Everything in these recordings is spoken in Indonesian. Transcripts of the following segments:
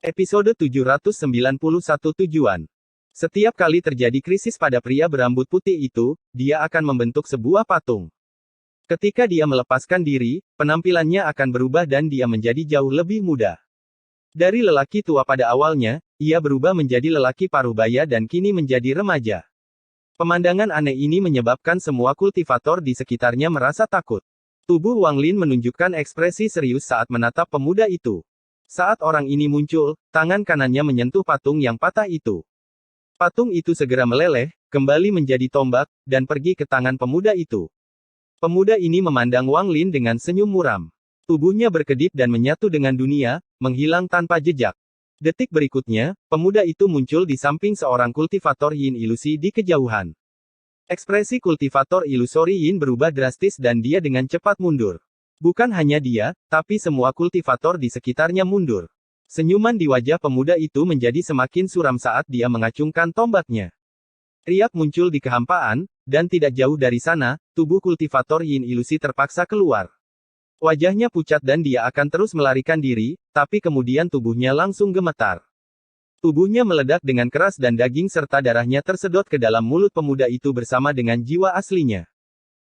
Episode 791 Tujuan. Setiap kali terjadi krisis pada pria berambut putih itu, dia akan membentuk sebuah patung. Ketika dia melepaskan diri, penampilannya akan berubah dan dia menjadi jauh lebih muda. Dari lelaki tua pada awalnya, ia berubah menjadi lelaki parubaya dan kini menjadi remaja. Pemandangan aneh ini menyebabkan semua kultivator di sekitarnya merasa takut. Tubuh Wang Lin menunjukkan ekspresi serius saat menatap pemuda itu. Saat orang ini muncul, tangan kanannya menyentuh patung yang patah itu. Patung itu segera meleleh, kembali menjadi tombak, dan pergi ke tangan pemuda itu. Pemuda ini memandang Wang Lin dengan senyum muram. Tubuhnya berkedip dan menyatu dengan dunia, menghilang tanpa jejak. Detik berikutnya, pemuda itu muncul di samping seorang kultivator yin ilusi di kejauhan. Ekspresi kultivator ilusori yin berubah drastis dan dia dengan cepat mundur. Bukan hanya dia, tapi semua kultivator di sekitarnya mundur. Senyuman di wajah pemuda itu menjadi semakin suram saat dia mengacungkan tombaknya. Riak muncul di kehampaan, dan tidak jauh dari sana, tubuh kultivator yin ilusi terpaksa keluar. Wajahnya pucat dan dia akan terus melarikan diri, tapi kemudian tubuhnya langsung gemetar. Tubuhnya meledak dengan keras dan daging serta darahnya tersedot ke dalam mulut pemuda itu bersama dengan jiwa aslinya.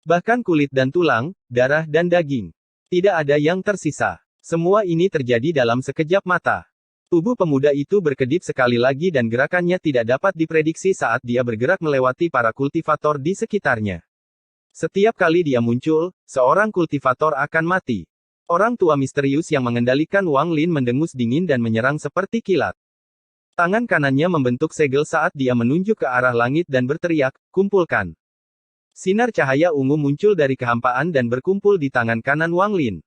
Bahkan kulit dan tulang, darah dan daging. Tidak ada yang tersisa. Semua ini terjadi dalam sekejap mata. Tubuh pemuda itu berkedip sekali lagi dan gerakannya tidak dapat diprediksi saat dia bergerak melewati para kultivator di sekitarnya. Setiap kali dia muncul, seorang kultivator akan mati. Orang tua misterius yang mengendalikan Wang Lin mendengus dingin dan menyerang seperti kilat. Tangan kanannya membentuk segel saat dia menunjuk ke arah langit dan berteriak, "Kumpulkan." Sinar cahaya ungu muncul dari kehampaan dan berkumpul di tangan kanan Wang Lin.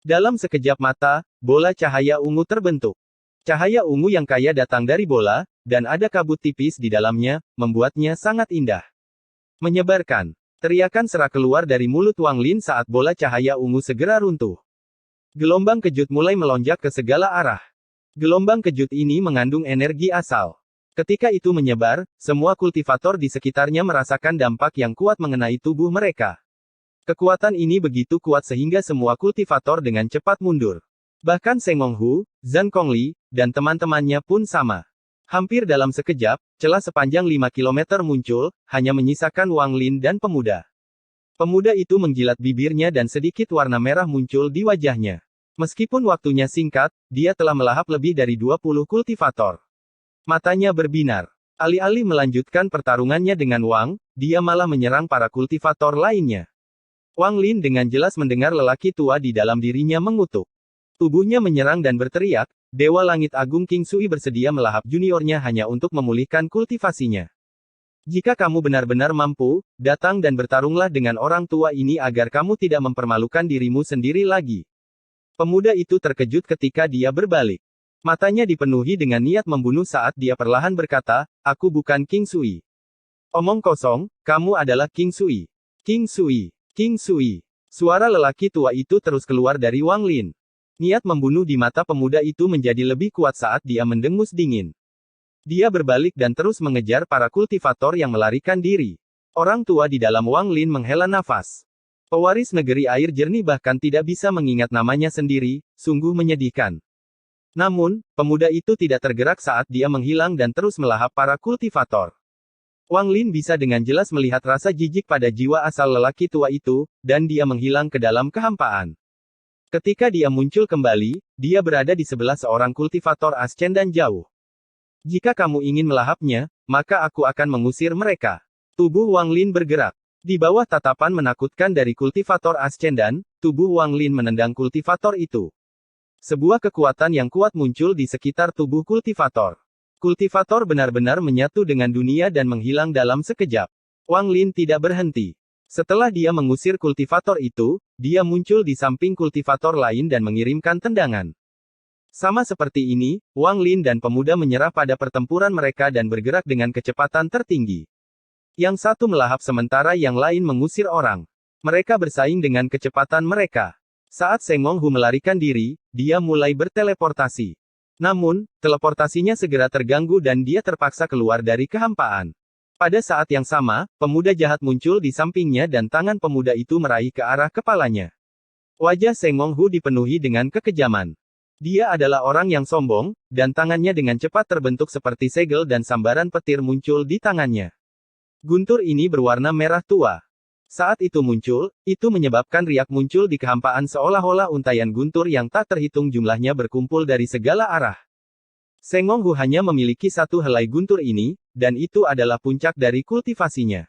Dalam sekejap mata, bola cahaya ungu terbentuk. Cahaya ungu yang kaya datang dari bola, dan ada kabut tipis di dalamnya, membuatnya sangat indah. Menyebarkan. Teriakan serak keluar dari mulut Wang Lin saat bola cahaya ungu segera runtuh. Gelombang kejut mulai melonjak ke segala arah. Gelombang kejut ini mengandung energi asal. Ketika itu menyebar, semua kultivator di sekitarnya merasakan dampak yang kuat mengenai tubuh mereka. Kekuatan ini begitu kuat sehingga semua kultivator dengan cepat mundur. Bahkan Seng Honghu, Zhang Kongli, dan teman-temannya pun sama. Hampir dalam sekejap, celah sepanjang 5 kilometer muncul, hanya menyisakan Wang Lin dan pemuda. Pemuda itu menjilat bibirnya dan sedikit warna merah muncul di wajahnya. Meskipun waktunya singkat, dia telah melahap lebih dari 20 kultivator. Matanya berbinar. Alih-alih melanjutkan pertarungannya dengan Wang, dia malah menyerang para kultivator lainnya. Wang Lin dengan jelas mendengar lelaki tua di dalam dirinya mengutuk. Tubuhnya menyerang dan berteriak, Dewa Langit Agung King Sui bersedia melahap juniornya hanya untuk memulihkan kultivasinya. Jika kamu benar-benar mampu, datang dan bertarunglah dengan orang tua ini agar kamu tidak mempermalukan dirimu sendiri lagi. Pemuda itu terkejut ketika dia berbalik. Matanya dipenuhi dengan niat membunuh saat dia perlahan berkata, "Aku bukan King Sui." "Omong kosong, kamu adalah King Sui." "King Sui, King Sui." Suara lelaki tua itu terus keluar dari Wang Lin. Niat membunuh di mata pemuda itu menjadi lebih kuat saat dia mendengus dingin. Dia berbalik dan terus mengejar para kultivator yang melarikan diri. Orang tua di dalam Wang Lin menghela nafas. Pewaris negeri air jernih bahkan tidak bisa mengingat namanya sendiri, sungguh menyedihkan. Namun, pemuda itu tidak tergerak saat dia menghilang dan terus melahap para kultivator. Wang Lin bisa dengan jelas melihat rasa jijik pada jiwa asal lelaki tua itu, dan dia menghilang ke dalam kehampaan. Ketika dia muncul kembali, dia berada di sebelah seorang kultivator ascendan jauh. "Jika kamu ingin melahapnya, maka aku akan mengusir mereka." Tubuh Wang Lin bergerak. Di bawah tatapan menakutkan dari kultivator ascendan, tubuh Wang Lin menendang kultivator itu. Sebuah kekuatan yang kuat muncul di sekitar tubuh kultivator. Kultivator benar-benar menyatu dengan dunia dan menghilang dalam sekejap. Wang Lin tidak berhenti. Setelah dia mengusir kultivator itu, dia muncul di samping kultivator lain dan mengirimkan tendangan. Sama seperti ini, Wang Lin dan pemuda menyerah pada pertempuran mereka dan bergerak dengan kecepatan tertinggi. Yang satu melahap sementara yang lain mengusir orang. Mereka bersaing dengan kecepatan mereka. Saat Seng Honghu melarikan diri, dia mulai berteleportasi. Namun, teleportasinya segera terganggu dan dia terpaksa keluar dari kehampaan. Pada saat yang sama, pemuda jahat muncul di sampingnya dan tangan pemuda itu meraih ke arah kepalanya. Wajah Seng Honghu dipenuhi dengan kekejaman. Dia adalah orang yang sombong, dan tangannya dengan cepat terbentuk seperti segel dan sambaran petir muncul di tangannya. Guntur ini berwarna merah tua. Saat itu muncul, itu menyebabkan riak muncul di kehampaan seolah-olah untaian guntur yang tak terhitung jumlahnya berkumpul dari segala arah. Sengong Hu hanya memiliki satu helai guntur ini, dan itu adalah puncak dari kultivasinya.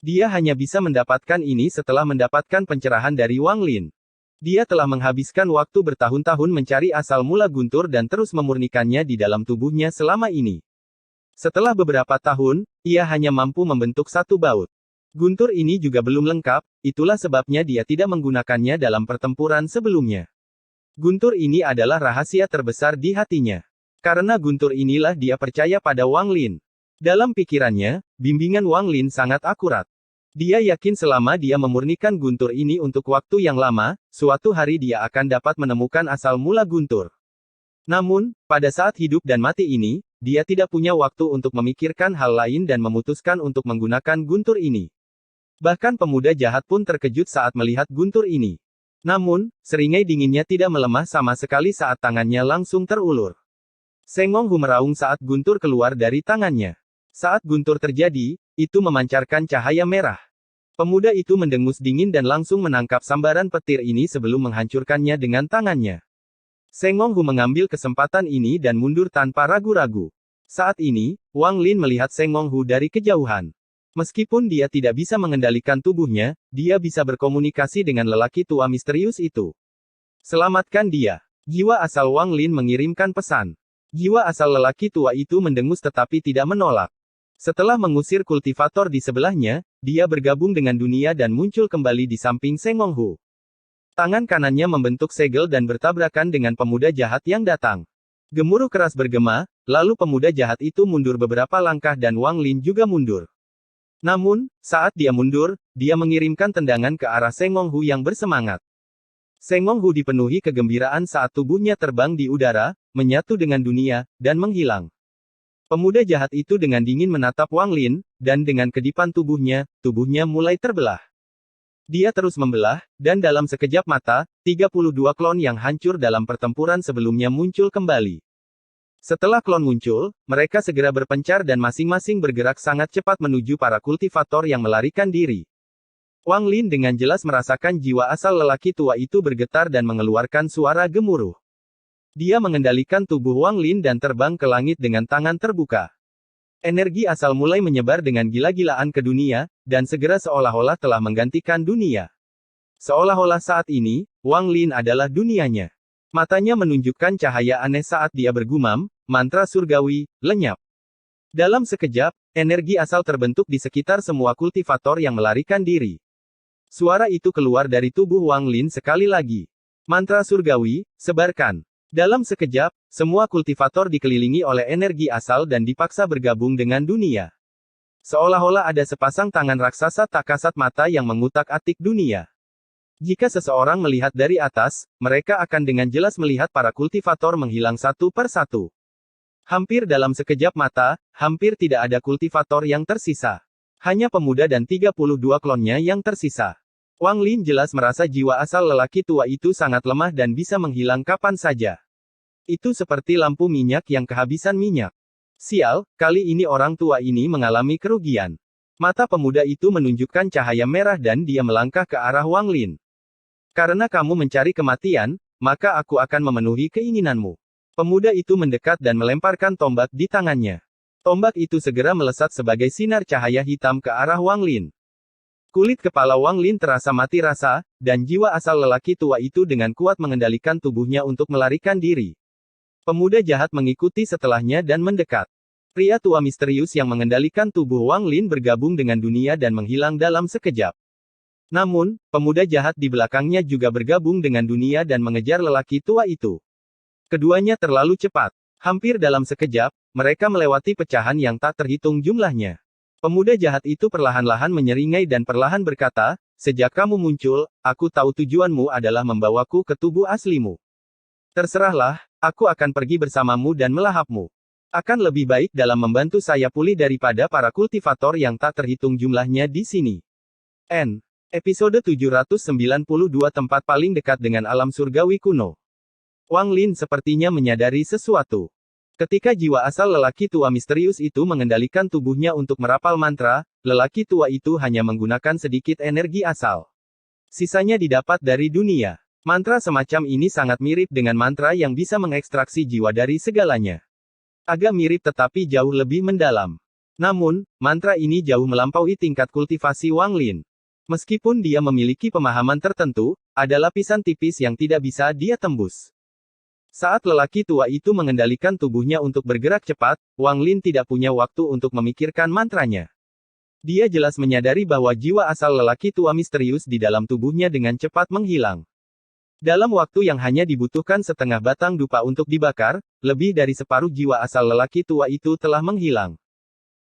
Dia hanya bisa mendapatkan ini setelah mendapatkan pencerahan dari Wang Lin. Dia telah menghabiskan waktu bertahun-tahun mencari asal mula guntur dan terus memurnikannya di dalam tubuhnya selama ini. Setelah beberapa tahun, ia hanya mampu membentuk satu baut. Guntur ini juga belum lengkap, itulah sebabnya dia tidak menggunakannya dalam pertempuran sebelumnya. Guntur ini adalah rahasia terbesar di hatinya. Karena guntur inilah dia percaya pada Wang Lin. Dalam pikirannya, bimbingan Wang Lin sangat akurat. Dia yakin selama dia memurnikan guntur ini untuk waktu yang lama, suatu hari dia akan dapat menemukan asal mula guntur. Namun, pada saat hidup dan mati ini, dia tidak punya waktu untuk memikirkan hal lain dan memutuskan untuk menggunakan guntur ini. Bahkan pemuda jahat pun terkejut saat melihat guntur ini. Namun, seringai dinginnya tidak melemah sama sekali saat tangannya langsung terulur. Sengong Hu meraung saat guntur keluar dari tangannya. Saat guntur terjadi, itu memancarkan cahaya merah. Pemuda itu mendengus dingin dan langsung menangkap sambaran petir ini sebelum menghancurkannya dengan tangannya. Sengong Hu mengambil kesempatan ini dan mundur tanpa ragu-ragu. Saat ini, Wang Lin melihat Sengong Hu dari kejauhan. Meskipun dia tidak bisa mengendalikan tubuhnya, dia bisa berkomunikasi dengan lelaki tua misterius itu. Selamatkan dia. Jiwa asal Wang Lin mengirimkan pesan. Jiwa asal lelaki tua itu mendengus tetapi tidak menolak. Setelah mengusir kultivator di sebelahnya, dia bergabung dengan dunia dan muncul kembali di samping Sengong Hu. Tangan kanannya membentuk segel dan bertabrakan dengan pemuda jahat yang datang. Gemuruh keras bergema, lalu pemuda jahat itu mundur beberapa langkah dan Wang Lin juga mundur. Namun, saat dia mundur, dia mengirimkan tendangan ke arah Sengong Hu yang bersemangat. Sengong Hu dipenuhi kegembiraan saat tubuhnya terbang di udara, menyatu dengan dunia, dan menghilang. Pemuda jahat itu dengan dingin menatap Wang Lin, dan dengan kedipan tubuhnya mulai terbelah. Dia terus membelah, dan dalam sekejap mata, 32 klon yang hancur dalam pertempuran sebelumnya muncul kembali. Setelah klon muncul, mereka segera berpencar dan masing-masing bergerak sangat cepat menuju para kultivator yang melarikan diri. Wang Lin dengan jelas merasakan jiwa asal lelaki tua itu bergetar dan mengeluarkan suara gemuruh. Dia mengendalikan tubuh Wang Lin dan terbang ke langit dengan tangan terbuka. Energi asal mulai menyebar dengan gila-gilaan ke dunia, dan segera seolah-olah telah menggantikan dunia. Seolah-olah saat ini, Wang Lin adalah dunianya. Matanya menunjukkan cahaya aneh saat dia bergumam, mantra surgawi, lenyap. Dalam sekejap, energi asal terbentuk di sekitar semua kultivator yang melarikan diri. Suara itu keluar dari tubuh Wang Lin sekali lagi. Mantra surgawi, sebarkan. Dalam sekejap, semua kultivator dikelilingi oleh energi asal dan dipaksa bergabung dengan dunia. Seolah-olah ada sepasang tangan raksasa tak kasat mata yang mengutak-atik dunia. Jika seseorang melihat dari atas, mereka akan dengan jelas melihat para kultivator menghilang satu per satu. Hampir dalam sekejap mata, hampir tidak ada kultivator yang tersisa. Hanya pemuda dan 32 klonnya yang tersisa. Wang Lin jelas merasa jiwa asal lelaki tua itu sangat lemah dan bisa menghilang kapan saja. Itu seperti lampu minyak yang kehabisan minyak. Sial, kali ini orang tua ini mengalami kerugian. Mata pemuda itu menunjukkan cahaya merah dan dia melangkah ke arah Wang Lin. Karena kamu mencari kematian, maka aku akan memenuhi keinginanmu. Pemuda itu mendekat dan melemparkan tombak di tangannya. Tombak itu segera melesat sebagai sinar cahaya hitam ke arah Wang Lin. Kulit kepala Wang Lin terasa mati rasa, dan jiwa asal lelaki tua itu dengan kuat mengendalikan tubuhnya untuk melarikan diri. Pemuda jahat mengikuti setelahnya dan mendekat. Pria tua misterius yang mengendalikan tubuh Wang Lin bergabung dengan dunia dan menghilang dalam sekejap. Namun, pemuda jahat di belakangnya juga bergabung dengan dunia dan mengejar lelaki tua itu. Keduanya terlalu cepat. Hampir dalam sekejap, mereka melewati pecahan yang tak terhitung jumlahnya. Pemuda jahat itu perlahan-lahan menyeringai dan perlahan berkata, "Sejak kamu muncul, aku tahu tujuanmu adalah membawaku ke tubuh aslimu. Terserahlah, aku akan pergi bersamamu dan melahapmu. Akan lebih baik dalam membantu saya pulih daripada para kultivator yang tak terhitung jumlahnya di sini." Episode 792 Tempat paling dekat dengan alam surgawi kuno. Wang Lin sepertinya menyadari sesuatu. Ketika jiwa asal lelaki tua misterius itu mengendalikan tubuhnya untuk merapal mantra, lelaki tua itu hanya menggunakan sedikit energi asal. Sisanya didapat dari dunia. Mantra semacam ini sangat mirip dengan mantra yang bisa mengekstraksi jiwa dari segalanya. Agak mirip tetapi jauh lebih mendalam. Namun, mantra ini jauh melampaui tingkat kultivasi Wang Lin. Meskipun dia memiliki pemahaman tertentu, ada lapisan tipis yang tidak bisa dia tembus. Saat lelaki tua itu mengendalikan tubuhnya untuk bergerak cepat, Wang Lin tidak punya waktu untuk memikirkan mantranya. Dia jelas menyadari bahwa jiwa asal lelaki tua misterius di dalam tubuhnya dengan cepat menghilang. Dalam waktu yang hanya dibutuhkan setengah batang dupa untuk dibakar, lebih dari separuh jiwa asal lelaki tua itu telah menghilang.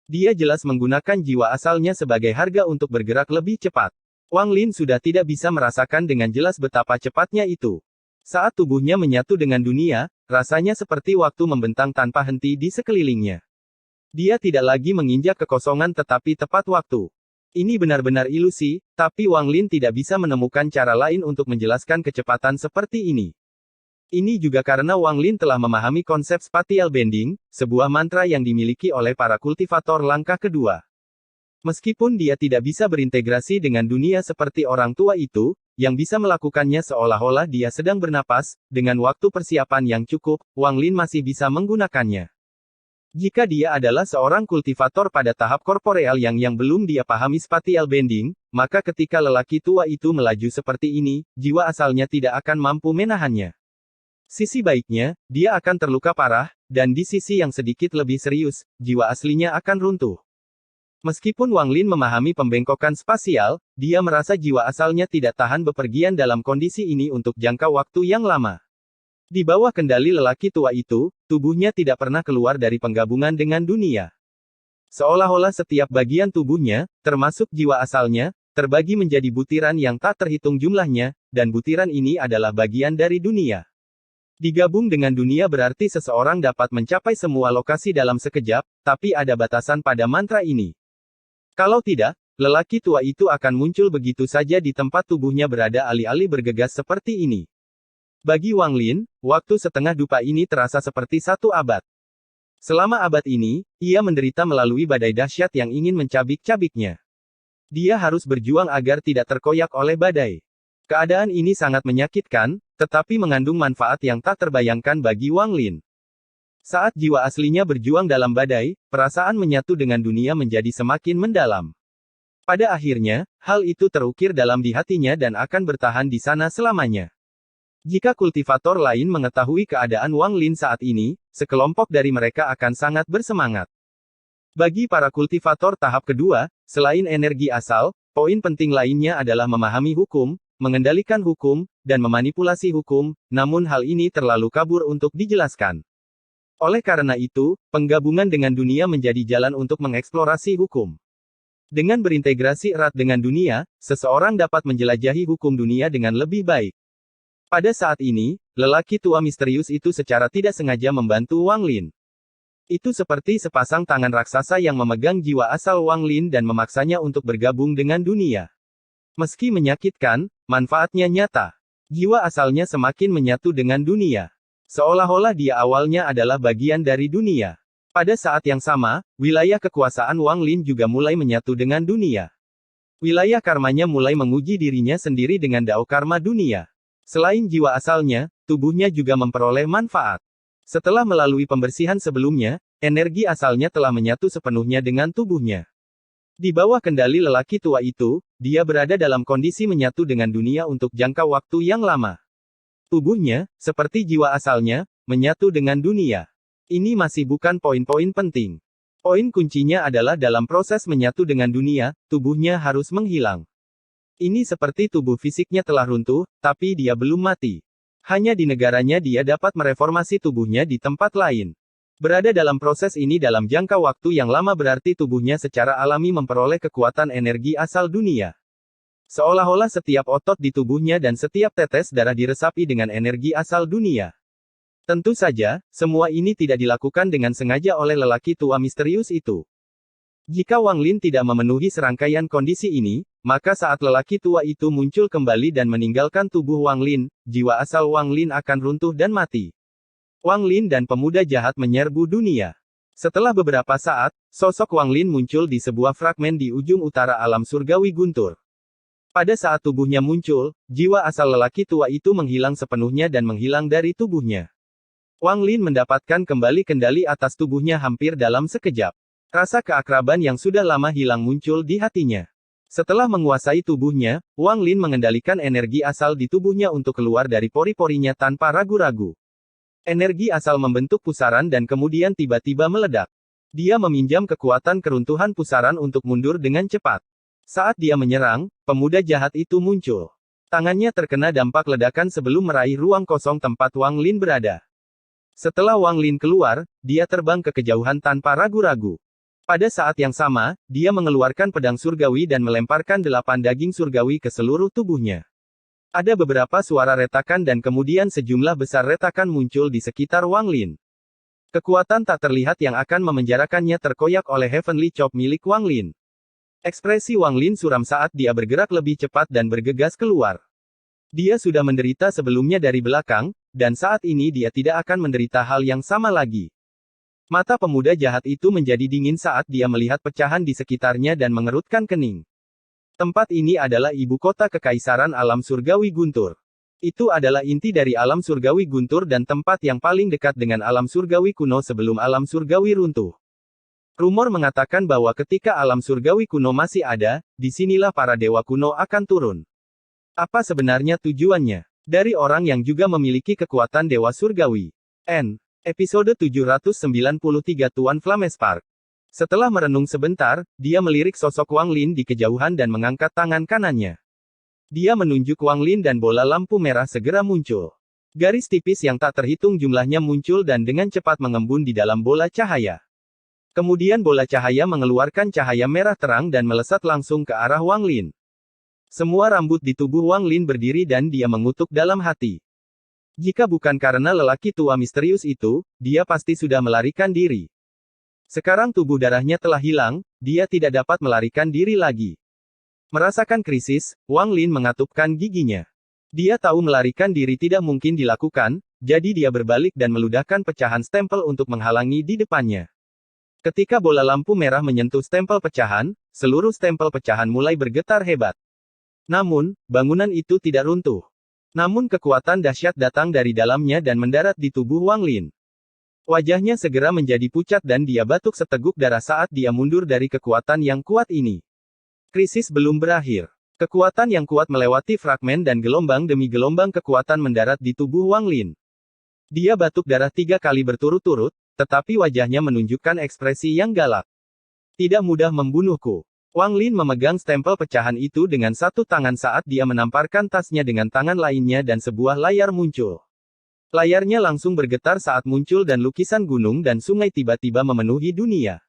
Dia jelas menggunakan jiwa asalnya sebagai harga untuk bergerak lebih cepat. Wang Lin sudah tidak bisa merasakan dengan jelas betapa cepatnya itu. Saat tubuhnya menyatu dengan dunia, rasanya seperti waktu membentang tanpa henti di sekelilingnya. Dia tidak lagi menginjak kekosongan tetapi tepat waktu. Ini benar-benar ilusi, tapi Wang Lin tidak bisa menemukan cara lain untuk menjelaskan kecepatan seperti ini. Ini juga karena Wang Lin telah memahami konsep spatial bending, sebuah mantra yang dimiliki oleh para kultivator langkah kedua. Meskipun dia tidak bisa berintegrasi dengan dunia seperti orang tua itu, yang bisa melakukannya seolah-olah dia sedang bernapas, dengan waktu persiapan yang cukup, Wang Lin masih bisa menggunakannya. Jika dia adalah seorang kultivator pada tahap korporeal yang belum dia pahami spatial bending, maka ketika lelaki tua itu melaju seperti ini, jiwa asalnya tidak akan mampu menahannya. Sisi baiknya, dia akan terluka parah, dan di sisi yang sedikit lebih serius, jiwa aslinya akan runtuh. Meskipun Wang Lin memahami pembengkokan spasial, dia merasa jiwa asalnya tidak tahan bepergian dalam kondisi ini untuk jangka waktu yang lama. Di bawah kendali lelaki tua itu, tubuhnya tidak pernah keluar dari penggabungan dengan dunia. Seolah-olah setiap bagian tubuhnya, termasuk jiwa asalnya, terbagi menjadi butiran yang tak terhitung jumlahnya, dan butiran ini adalah bagian dari dunia. Digabung dengan dunia berarti seseorang dapat mencapai semua lokasi dalam sekejap, tapi ada batasan pada mantra ini. Kalau tidak, lelaki tua itu akan muncul begitu saja di tempat tubuhnya berada alih-alih bergegas seperti ini. Bagi Wang Lin, waktu setengah dupa ini terasa seperti 1 abad. Selama abad ini, ia menderita melalui badai dahsyat yang ingin mencabik-cabiknya. Dia harus berjuang agar tidak terkoyak oleh badai. Keadaan ini sangat menyakitkan, tetapi mengandung manfaat yang tak terbayangkan bagi Wang Lin. Saat jiwa aslinya berjuang dalam badai, perasaan menyatu dengan dunia menjadi semakin mendalam. Pada akhirnya, hal itu terukir dalam di hatinya dan akan bertahan di sana selamanya. Jika kultivator lain mengetahui keadaan Wang Lin saat ini, sekelompok dari mereka akan sangat bersemangat. Bagi para kultivator tahap kedua, selain energi asal, poin penting lainnya adalah memahami hukum, mengendalikan hukum, dan memanipulasi hukum, namun hal ini terlalu kabur untuk dijelaskan. Oleh karena itu, penggabungan dengan dunia menjadi jalan untuk mengeksplorasi hukum. Dengan berintegrasi erat dengan dunia, seseorang dapat menjelajahi hukum dunia dengan lebih baik. Pada saat ini, lelaki tua misterius itu secara tidak sengaja membantu Wang Lin. Itu seperti sepasang tangan raksasa yang memegang jiwa asal Wang Lin dan memaksanya untuk bergabung dengan dunia. Meski menyakitkan, manfaatnya nyata. Jiwa asalnya semakin menyatu dengan dunia. Seolah-olah dia awalnya adalah bagian dari dunia. Pada saat yang sama, wilayah kekuasaan Wang Lin juga mulai menyatu dengan dunia. Wilayah karmanya mulai menguji dirinya sendiri dengan dao karma dunia. Selain jiwa asalnya, tubuhnya juga memperoleh manfaat. Setelah melalui pembersihan sebelumnya, energi asalnya telah menyatu sepenuhnya dengan tubuhnya. Di bawah kendali lelaki tua itu, dia berada dalam kondisi menyatu dengan dunia untuk jangka waktu yang lama. Tubuhnya, seperti jiwa asalnya, menyatu dengan dunia. Ini masih bukan poin-poin penting. Poin kuncinya adalah dalam proses menyatu dengan dunia, tubuhnya harus menghilang. Ini seperti tubuh fisiknya telah runtuh, tapi dia belum mati. Hanya di negaranya dia dapat mereformasi tubuhnya di tempat lain. Berada dalam proses ini dalam jangka waktu yang lama berarti tubuhnya secara alami memperoleh kekuatan energi asal dunia. Seolah-olah setiap otot di tubuhnya dan setiap tetes darah diresapi dengan energi asal dunia. Tentu saja, semua ini tidak dilakukan dengan sengaja oleh lelaki tua misterius itu. Jika Wang Lin tidak memenuhi serangkaian kondisi ini, maka saat lelaki tua itu muncul kembali dan meninggalkan tubuh Wang Lin, jiwa asal Wang Lin akan runtuh dan mati. Wang Lin dan pemuda jahat menyerbu dunia. Setelah beberapa saat, sosok Wang Lin muncul di sebuah fragmen di ujung utara alam surgawi guntur. Pada saat tubuhnya muncul, jiwa asal lelaki tua itu menghilang sepenuhnya dan menghilang dari tubuhnya. Wang Lin mendapatkan kembali kendali atas tubuhnya hampir dalam sekejap. Rasa keakraban yang sudah lama hilang muncul di hatinya. Setelah menguasai tubuhnya, Wang Lin mengendalikan energi asal di tubuhnya untuk keluar dari pori-porinya tanpa ragu-ragu. Energi asal membentuk pusaran dan kemudian tiba-tiba meledak. Dia meminjam kekuatan keruntuhan pusaran untuk mundur dengan cepat. Saat dia menyerang, pemuda jahat itu muncul. Tangannya terkena dampak ledakan sebelum meraih ruang kosong tempat Wang Lin berada. Setelah Wang Lin keluar, dia terbang ke kejauhan tanpa ragu-ragu. Pada saat yang sama, dia mengeluarkan pedang surgawi dan melemparkan 8 daging surgawi ke seluruh tubuhnya. Ada beberapa suara retakan dan kemudian sejumlah besar retakan muncul di sekitar Wang Lin. Kekuatan tak terlihat yang akan memenjarakannya terkoyak oleh Heavenly Chop milik Wang Lin. Ekspresi Wang Lin suram saat dia bergerak lebih cepat dan bergegas keluar. Dia sudah menderita sebelumnya dari belakang, dan saat ini dia tidak akan menderita hal yang sama lagi. Mata pemuda jahat itu menjadi dingin saat dia melihat pecahan di sekitarnya dan mengerutkan kening. Tempat ini adalah ibu kota kekaisaran alam surgawi guntur. Itu adalah inti dari alam surgawi guntur dan tempat yang paling dekat dengan alam surgawi kuno sebelum alam surgawi runtuh. Rumor mengatakan bahwa ketika alam surgawi kuno masih ada, disinilah para dewa kuno akan turun. Apa sebenarnya tujuannya? Dari orang yang juga memiliki kekuatan dewa surgawi. Episode 793 Tuan Flamespark. Setelah merenung sebentar, dia melirik sosok Wang Lin di kejauhan dan mengangkat tangan kanannya. Dia menunjuk Wang Lin dan bola lampu merah segera muncul. Garis tipis yang tak terhitung jumlahnya muncul dan dengan cepat mengembun di dalam bola cahaya. Kemudian bola cahaya mengeluarkan cahaya merah terang dan melesat langsung ke arah Wang Lin. Semua rambut di tubuh Wang Lin berdiri dan dia mengutuk dalam hati. Jika bukan karena lelaki tua misterius itu, dia pasti sudah melarikan diri. Sekarang tubuh darahnya telah hilang, dia tidak dapat melarikan diri lagi. Merasakan krisis, Wang Lin mengatupkan giginya. Dia tahu melarikan diri tidak mungkin dilakukan, jadi dia berbalik dan meludahkan pecahan stempel untuk menghalangi di depannya. Ketika bola lampu merah menyentuh stempel pecahan, seluruh stempel pecahan mulai bergetar hebat. Namun, bangunan itu tidak runtuh. Namun kekuatan dahsyat datang dari dalamnya dan mendarat di tubuh Wang Lin. Wajahnya segera menjadi pucat dan dia batuk seteguk darah saat dia mundur dari kekuatan yang kuat ini. Krisis belum berakhir. Kekuatan yang kuat melewati fragmen dan gelombang demi gelombang kekuatan mendarat di tubuh Wang Lin. Dia batuk darah 3 kali berturut-turut, tetapi wajahnya menunjukkan ekspresi yang galak. Tidak mudah membunuhku. Wang Lin memegang stempel pecahan itu dengan satu tangan saat dia menamparkan tasnya dengan tangan lainnya dan sebuah layar muncul. Layarnya langsung bergetar saat muncul dan lukisan gunung dan sungai tiba-tiba memenuhi dunia.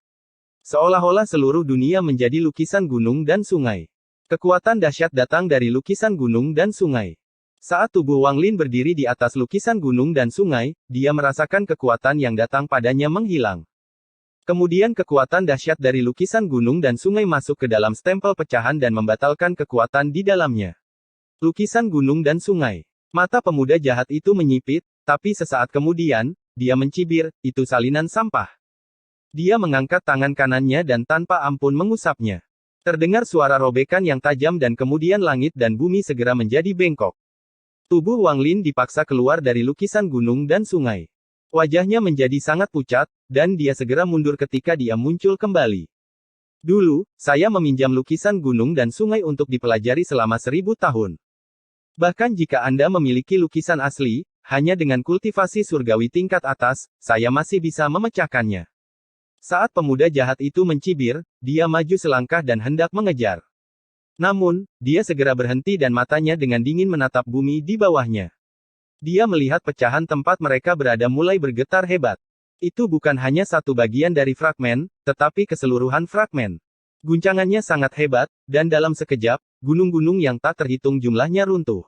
Seolah-olah seluruh dunia menjadi lukisan gunung dan sungai. Kekuatan dahsyat datang dari lukisan gunung dan sungai. Saat tubuh Wang Lin berdiri di atas lukisan gunung dan sungai, dia merasakan kekuatan yang datang padanya menghilang. Kemudian kekuatan dahsyat dari lukisan gunung dan sungai masuk ke dalam stempel pecahan dan membatalkan kekuatan di dalamnya. Lukisan gunung dan sungai. Mata pemuda jahat itu menyipit, tapi sesaat kemudian, dia mencibir, itu salinan sampah. Dia mengangkat tangan kanannya dan tanpa ampun mengusapnya. Terdengar suara robekan yang tajam dan kemudian langit dan bumi segera menjadi bengkok. Tubuh Wang Lin dipaksa keluar dari lukisan gunung dan sungai. Wajahnya menjadi sangat pucat, dan dia segera mundur ketika dia muncul kembali. Dulu, saya meminjam lukisan gunung dan sungai untuk dipelajari selama 1000 tahun. Bahkan jika Anda memiliki lukisan asli, hanya dengan kultivasi surgawi tingkat atas, saya masih bisa memecahkannya. Saat pemuda jahat itu mencibir, dia maju selangkah dan hendak mengejar. Namun, dia segera berhenti dan matanya dengan dingin menatap bumi di bawahnya. Dia melihat pecahan tempat mereka berada mulai bergetar hebat. Itu bukan hanya satu bagian dari fragmen, tetapi keseluruhan fragmen. Guncangannya sangat hebat, dan dalam sekejap, gunung-gunung yang tak terhitung jumlahnya runtuh.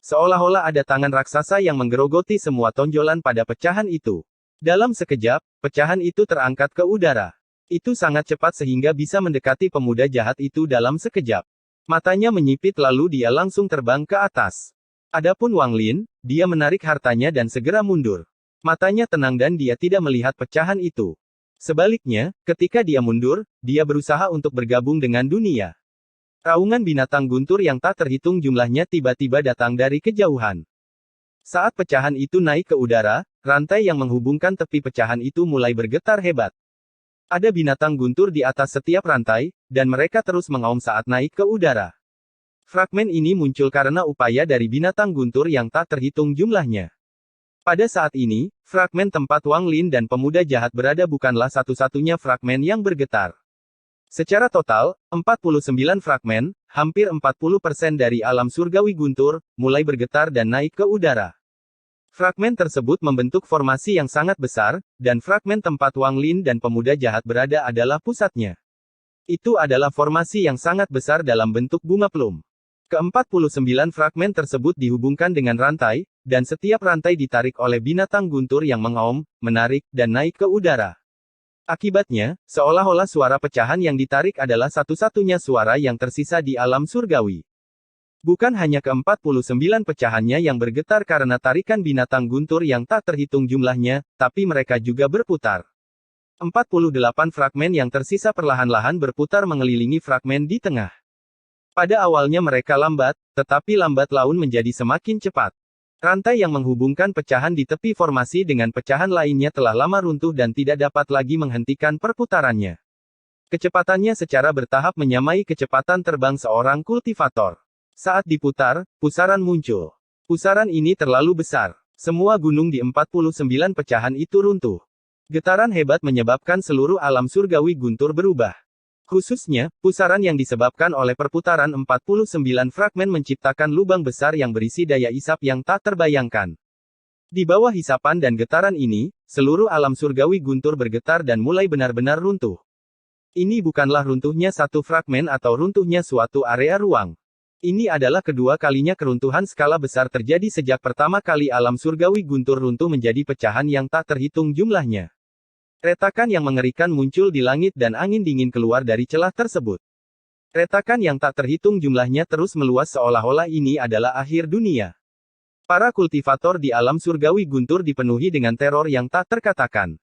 Seolah-olah ada tangan raksasa yang menggerogoti semua tonjolan pada pecahan itu. Dalam sekejap, pecahan itu terangkat ke udara. Itu sangat cepat sehingga bisa mendekati pemuda jahat itu dalam sekejap. Matanya menyipit lalu dia langsung terbang ke atas. Adapun Wang Lin, dia menarik hartanya dan segera mundur. Matanya tenang dan dia tidak melihat pecahan itu. Sebaliknya, ketika dia mundur, dia berusaha untuk bergabung dengan dunia. Raungan binatang guntur yang tak terhitung jumlahnya tiba-tiba datang dari kejauhan. Saat pecahan itu naik ke udara, rantai yang menghubungkan tepi pecahan itu mulai bergetar hebat. Ada binatang guntur di atas setiap rantai, dan mereka terus mengaum saat naik ke udara. Fragmen ini muncul karena upaya dari binatang guntur yang tak terhitung jumlahnya. Pada saat ini, fragmen tempat Wang Lin dan pemuda jahat berada bukanlah satu-satunya fragmen yang bergetar. Secara total, 49 fragmen, hampir 40% dari alam surgawi guntur, mulai bergetar dan naik ke udara. Fragmen tersebut membentuk formasi yang sangat besar, dan fragmen tempat Wang Lin dan pemuda jahat berada adalah pusatnya. Itu adalah formasi yang sangat besar dalam bentuk bunga plum. Ke-49 fragmen tersebut dihubungkan dengan rantai, dan setiap rantai ditarik oleh binatang guntur yang mengaum, menarik, dan naik ke udara. Akibatnya, seolah-olah suara pecahan yang ditarik adalah satu-satunya suara yang tersisa di alam surgawi. Bukan hanya ke-49 pecahannya yang bergetar karena tarikan binatang guntur yang tak terhitung jumlahnya, tapi mereka juga berputar. 48 fragmen yang tersisa perlahan-lahan berputar mengelilingi fragmen di tengah. Pada awalnya mereka lambat, tetapi lambat laun menjadi semakin cepat. Rantai yang menghubungkan pecahan di tepi formasi dengan pecahan lainnya telah lama runtuh dan tidak dapat lagi menghentikan perputarannya. Kecepatannya secara bertahap menyamai kecepatan terbang seorang kultivator. Saat diputar, pusaran muncul. Pusaran ini terlalu besar. Semua gunung di 49 pecahan itu runtuh. Getaran hebat menyebabkan seluruh alam surgawi guntur berubah. Khususnya, pusaran yang disebabkan oleh perputaran 49 fragmen menciptakan lubang besar yang berisi daya isap yang tak terbayangkan. Di bawah hisapan dan getaran ini, seluruh alam surgawi guntur bergetar dan mulai benar-benar runtuh. Ini bukanlah runtuhnya satu fragmen atau runtuhnya suatu area ruang. Ini adalah kedua kalinya keruntuhan skala besar terjadi sejak pertama kali alam surgawi guntur runtuh menjadi pecahan yang tak terhitung jumlahnya. Retakan yang mengerikan muncul di langit dan angin dingin keluar dari celah tersebut. Retakan yang tak terhitung jumlahnya terus meluas seolah-olah ini adalah akhir dunia. Para kultivator di alam surgawi guntur dipenuhi dengan teror yang tak terkatakan.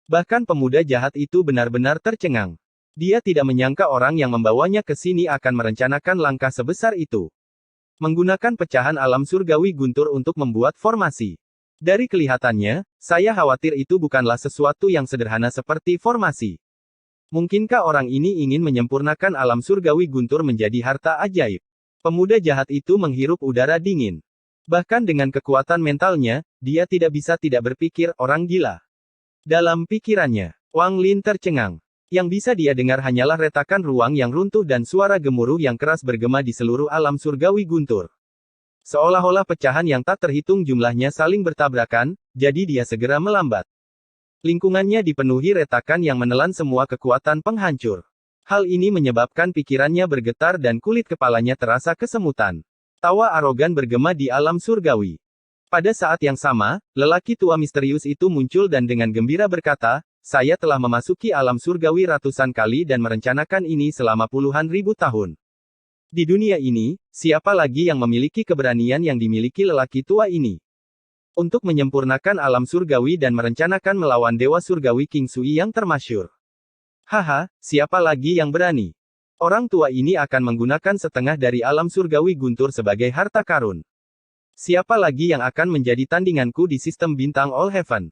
Bahkan pemuda jahat itu benar-benar tercengang. Dia tidak menyangka orang yang membawanya ke sini akan merencanakan langkah sebesar itu. Menggunakan pecahan alam surgawi guntur untuk membuat formasi. Dari kelihatannya, saya khawatir itu bukanlah sesuatu yang sederhana seperti formasi. Mungkinkah orang ini ingin menyempurnakan alam surgawi guntur menjadi harta ajaib? Pemuda jahat itu menghirup udara dingin. Bahkan dengan kekuatan mentalnya, dia tidak bisa tidak berpikir orang gila. Dalam pikirannya, Wang Lin tercengang. Yang bisa dia dengar hanyalah retakan ruang yang runtuh dan suara gemuruh yang keras bergema di seluruh alam surgawi guntur. Seolah-olah pecahan yang tak terhitung jumlahnya saling bertabrakan, jadi dia segera melambat. Lingkungannya dipenuhi retakan yang menelan semua kekuatan penghancur. Hal ini menyebabkan pikirannya bergetar dan kulit kepalanya terasa kesemutan. Tawa arogan bergema di alam surgawi. Pada saat yang sama, lelaki tua misterius itu muncul dan dengan gembira berkata, "Saya telah memasuki alam surgawi ratusan kali dan merencanakan ini selama puluhan ribu tahun. Di dunia ini, siapa lagi yang memiliki keberanian yang dimiliki lelaki tua ini? Untuk menyempurnakan alam surgawi dan merencanakan melawan dewa surgawi King Sui yang termasyur. Haha, siapa lagi yang berani? Orang tua ini akan menggunakan setengah dari alam surgawi guntur sebagai harta karun. Siapa lagi yang akan menjadi tandinganku di sistem bintang All Heaven?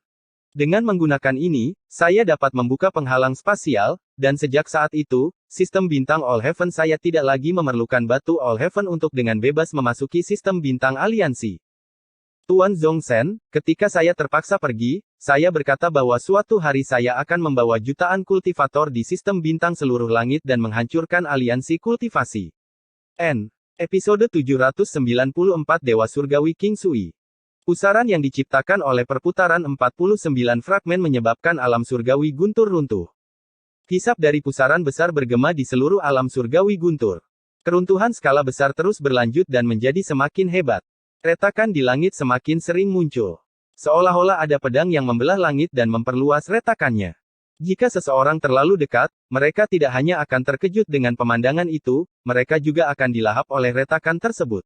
Dengan menggunakan ini, saya dapat membuka penghalang spasial, dan sejak saat itu, sistem bintang All Heaven saya tidak lagi memerlukan batu All Heaven untuk dengan bebas memasuki sistem bintang aliansi. Tuan Zhongzhen, ketika saya terpaksa pergi, saya berkata bahwa suatu hari saya akan membawa jutaan kultivator di sistem bintang seluruh langit dan menghancurkan aliansi kultivasi. Episode 794 Dewa Surgawi King Sui. Pusaran yang diciptakan oleh perputaran 49 fragmen menyebabkan alam surgawi guntur runtuh. Hisap dari pusaran besar bergema di seluruh alam surgawi guntur. Keruntuhan skala besar terus berlanjut dan menjadi semakin hebat. Retakan di langit semakin sering muncul. Seolah-olah ada pedang yang membelah langit dan memperluas retakannya. Jika seseorang terlalu dekat, mereka tidak hanya akan terkejut dengan pemandangan itu, mereka juga akan dilahap oleh retakan tersebut.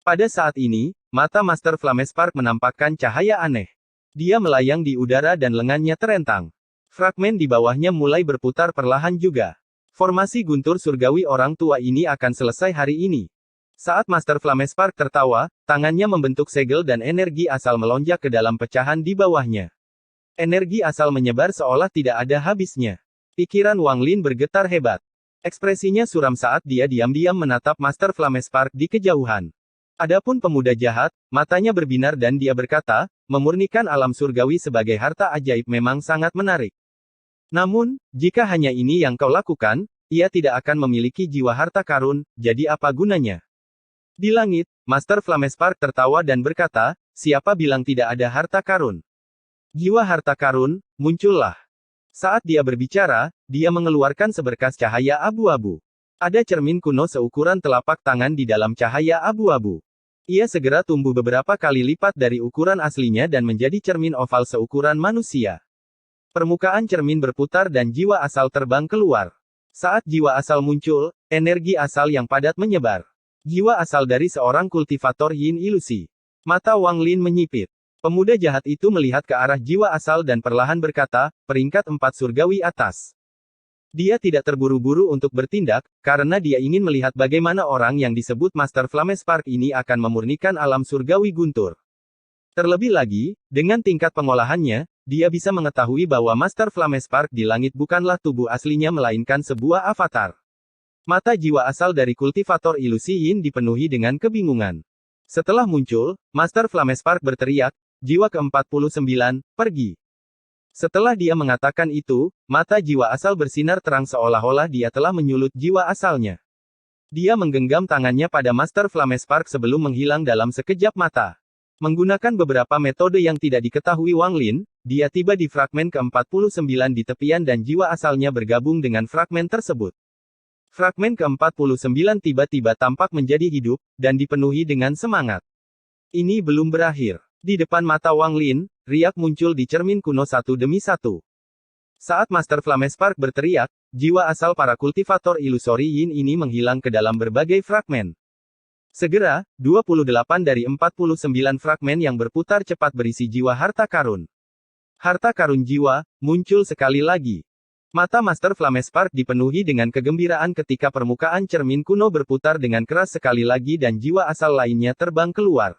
Pada saat ini, mata Master Flamespark menampakkan cahaya aneh. Dia melayang di udara dan lengannya terentang. Fragmen di bawahnya mulai berputar perlahan juga. Formasi guntur surgawi orang tua ini akan selesai hari ini. Saat Master Flamespark tertawa, tangannya membentuk segel dan energi asal melonjak ke dalam pecahan di bawahnya. Energi asal menyebar seolah tidak ada habisnya. Pikiran Wang Lin bergetar hebat. Ekspresinya suram saat dia diam-diam menatap Master Flamespark di kejauhan. Adapun pemuda jahat, matanya berbinar dan dia berkata, memurnikan alam surgawi sebagai harta ajaib memang sangat menarik. Namun, jika hanya ini yang kau lakukan, ia tidak akan memiliki jiwa harta karun, jadi apa gunanya? Di langit, Master Flamespark tertawa dan berkata, siapa bilang tidak ada harta karun? Jiwa harta karun, muncullah. Saat dia berbicara, dia mengeluarkan seberkas cahaya abu-abu. Ada cermin kuno seukuran telapak tangan di dalam cahaya abu-abu. Ia segera tumbuh beberapa kali lipat dari ukuran aslinya dan menjadi cermin oval seukuran manusia. Permukaan cermin berputar dan jiwa asal terbang keluar. Saat jiwa asal muncul, energi asal yang padat menyebar. Jiwa asal dari seorang kultivator yin ilusi. Mata Wang Lin menyipit. Pemuda jahat itu melihat ke arah jiwa asal dan perlahan berkata, peringkat 4 surgawi atas. Dia tidak terburu-buru untuk bertindak, karena dia ingin melihat bagaimana orang yang disebut Master Flamespark ini akan memurnikan alam surgawi guntur. Terlebih lagi, dengan tingkat pengolahannya, dia bisa mengetahui bahwa Master Flamespark di langit bukanlah tubuh aslinya melainkan sebuah avatar. Mata jiwa asal dari kultivator ilusi yin dipenuhi dengan kebingungan. Setelah muncul, Master Flamespark berteriak, jiwa ke-49, pergi. Setelah dia mengatakan itu, mata jiwa asal bersinar terang seolah-olah dia telah menyulut jiwa asalnya. Dia menggenggam tangannya pada Master Flamespark sebelum menghilang dalam sekejap mata. Menggunakan beberapa metode yang tidak diketahui Wang Lin, dia tiba di fragmen ke-49 di tepian dan jiwa asalnya bergabung dengan fragmen tersebut. Fragmen ke-49 tiba-tiba tampak menjadi hidup, dan dipenuhi dengan semangat. Ini belum berakhir. Di depan mata Wang Lin, riak muncul di cermin kuno satu demi satu. Saat Master Flamespark berteriak, jiwa asal para kultivator ilusori yin ini menghilang ke dalam berbagai fragmen. Segera, 28 dari 49 fragmen yang berputar cepat berisi jiwa harta karun. Harta karun jiwa, muncul sekali lagi. Mata Master Flamespark dipenuhi dengan kegembiraan ketika permukaan cermin kuno berputar dengan keras sekali lagi dan jiwa asal lainnya terbang keluar.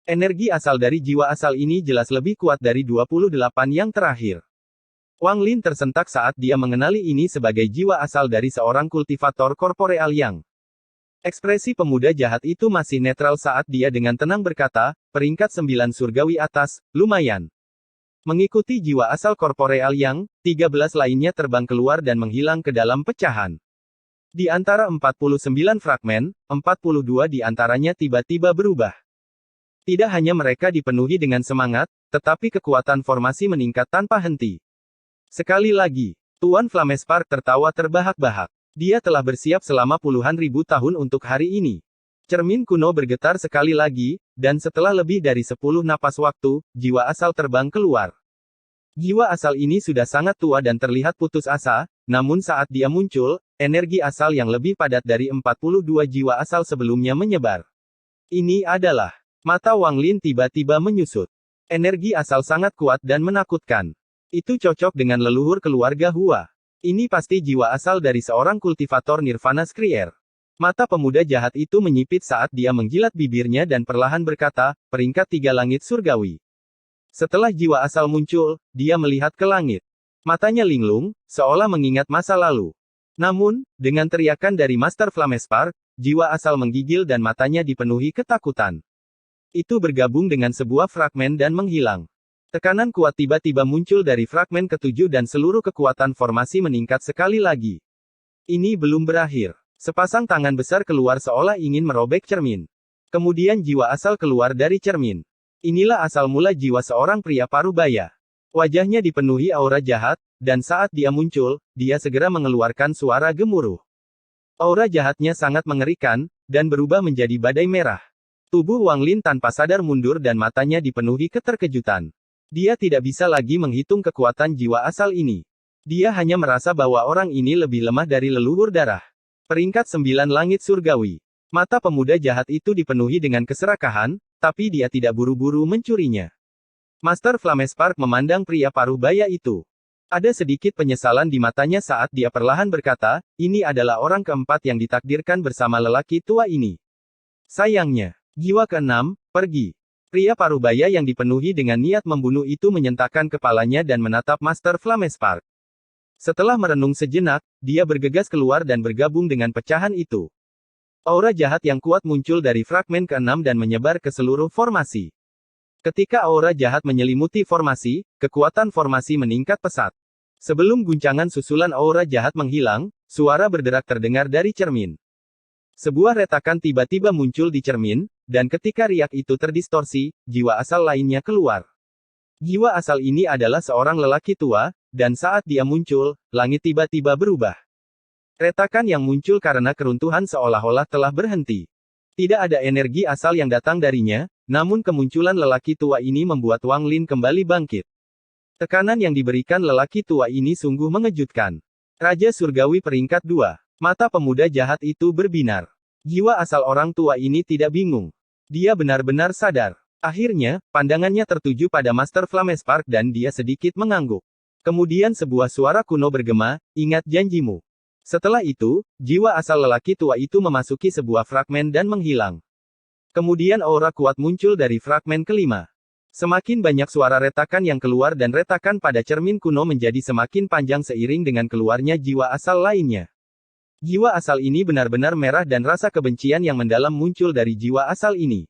Energi asal dari jiwa asal ini jelas lebih kuat dari 28 yang terakhir. Wang Lin tersentak saat dia mengenali ini sebagai jiwa asal dari seorang kultivator korporeal yang. Ekspresi pemuda jahat itu masih netral saat dia dengan tenang berkata, peringkat 9 surgawi atas, lumayan. Mengikuti jiwa asal korporeal yang, 13 lainnya terbang keluar dan menghilang ke dalam pecahan. Di antara 49 fragmen, 42 di antaranya tiba-tiba berubah. Tidak hanya mereka dipenuhi dengan semangat, tetapi kekuatan formasi meningkat tanpa henti. Sekali lagi, Tuan Flamespark tertawa terbahak-bahak. Dia telah bersiap selama puluhan ribu tahun untuk hari ini. Cermin kuno bergetar sekali lagi, dan setelah lebih dari 10 napas waktu, jiwa asal terbang keluar. Jiwa asal ini sudah sangat tua dan terlihat putus asa, namun saat dia muncul, energi asal yang lebih padat dari 42 jiwa asal sebelumnya menyebar. Ini adalah, mata Wang Lin tiba-tiba menyusut. Energi asal sangat kuat dan menakutkan. Itu cocok dengan leluhur keluarga Hua. Ini pasti jiwa asal dari seorang kultivator Nirvana Skrier. Mata pemuda jahat itu menyipit saat dia menjilat bibirnya dan perlahan berkata, peringkat 3 langit surgawi. Setelah jiwa asal muncul, dia melihat ke langit. Matanya linglung, seolah mengingat masa lalu. Namun, dengan teriakan dari Master Flamespark, jiwa asal menggigil dan matanya dipenuhi ketakutan. Itu bergabung dengan sebuah fragmen dan menghilang. Tekanan kuat tiba-tiba muncul dari fragmen ke-7 dan seluruh kekuatan formasi meningkat sekali lagi. Ini belum berakhir. Sepasang tangan besar keluar seolah ingin merobek cermin. Kemudian jiwa asal keluar dari cermin. Inilah asal mula jiwa seorang pria parubaya. Wajahnya dipenuhi aura jahat, dan saat dia muncul, dia segera mengeluarkan suara gemuruh. Aura jahatnya sangat mengerikan, dan berubah menjadi badai merah. Tubuh Wang Lin tanpa sadar mundur dan matanya dipenuhi keterkejutan. Dia tidak bisa lagi menghitung kekuatan jiwa asal ini. Dia hanya merasa bahwa orang ini lebih lemah dari leluhur darah. Peringkat 9 Langit Surgawi. Mata pemuda jahat itu dipenuhi dengan keserakahan, tapi dia tidak buru-buru mencurinya. Master Flamespark memandang pria paruh baya itu. Ada sedikit penyesalan di matanya saat dia perlahan berkata, ini adalah orang keempat yang ditakdirkan bersama lelaki tua ini. Sayangnya, jiwa keenam, pergi. Pria parubaya yang dipenuhi dengan niat membunuh itu menyentakkan kepalanya dan menatap Master Flamespark. Setelah merenung sejenak, dia bergegas keluar dan bergabung dengan pecahan itu. Aura jahat yang kuat muncul dari fragmen keenam dan menyebar ke seluruh formasi. Ketika aura jahat menyelimuti formasi, kekuatan formasi meningkat pesat. Sebelum guncangan susulan aura jahat menghilang, suara berderak terdengar dari cermin. Sebuah retakan tiba-tiba muncul di cermin, dan ketika riak itu terdistorsi, jiwa asal lainnya keluar. Jiwa asal ini adalah seorang lelaki tua, dan saat dia muncul, langit tiba-tiba berubah. Retakan yang muncul karena keruntuhan seolah-olah telah berhenti. Tidak ada energi asal yang datang darinya, namun kemunculan lelaki tua ini membuat Wang Lin kembali bangkit. Tekanan yang diberikan lelaki tua ini sungguh mengejutkan. Raja Surgawi peringkat 2. Mata pemuda jahat itu berbinar. Jiwa asal orang tua ini tidak bingung. Dia benar-benar sadar. Akhirnya, pandangannya tertuju pada Master Flamespark dan dia sedikit mengangguk. Kemudian sebuah suara kuno bergema, ingat janjimu. Setelah itu, jiwa asal lelaki tua itu memasuki sebuah fragmen dan menghilang. Kemudian aura kuat muncul dari fragmen kelima. Semakin banyak suara retakan yang keluar dan retakan pada cermin kuno menjadi semakin panjang seiring dengan keluarnya jiwa asal lainnya. Jiwa asal ini benar-benar merah dan rasa kebencian yang mendalam muncul dari jiwa asal ini.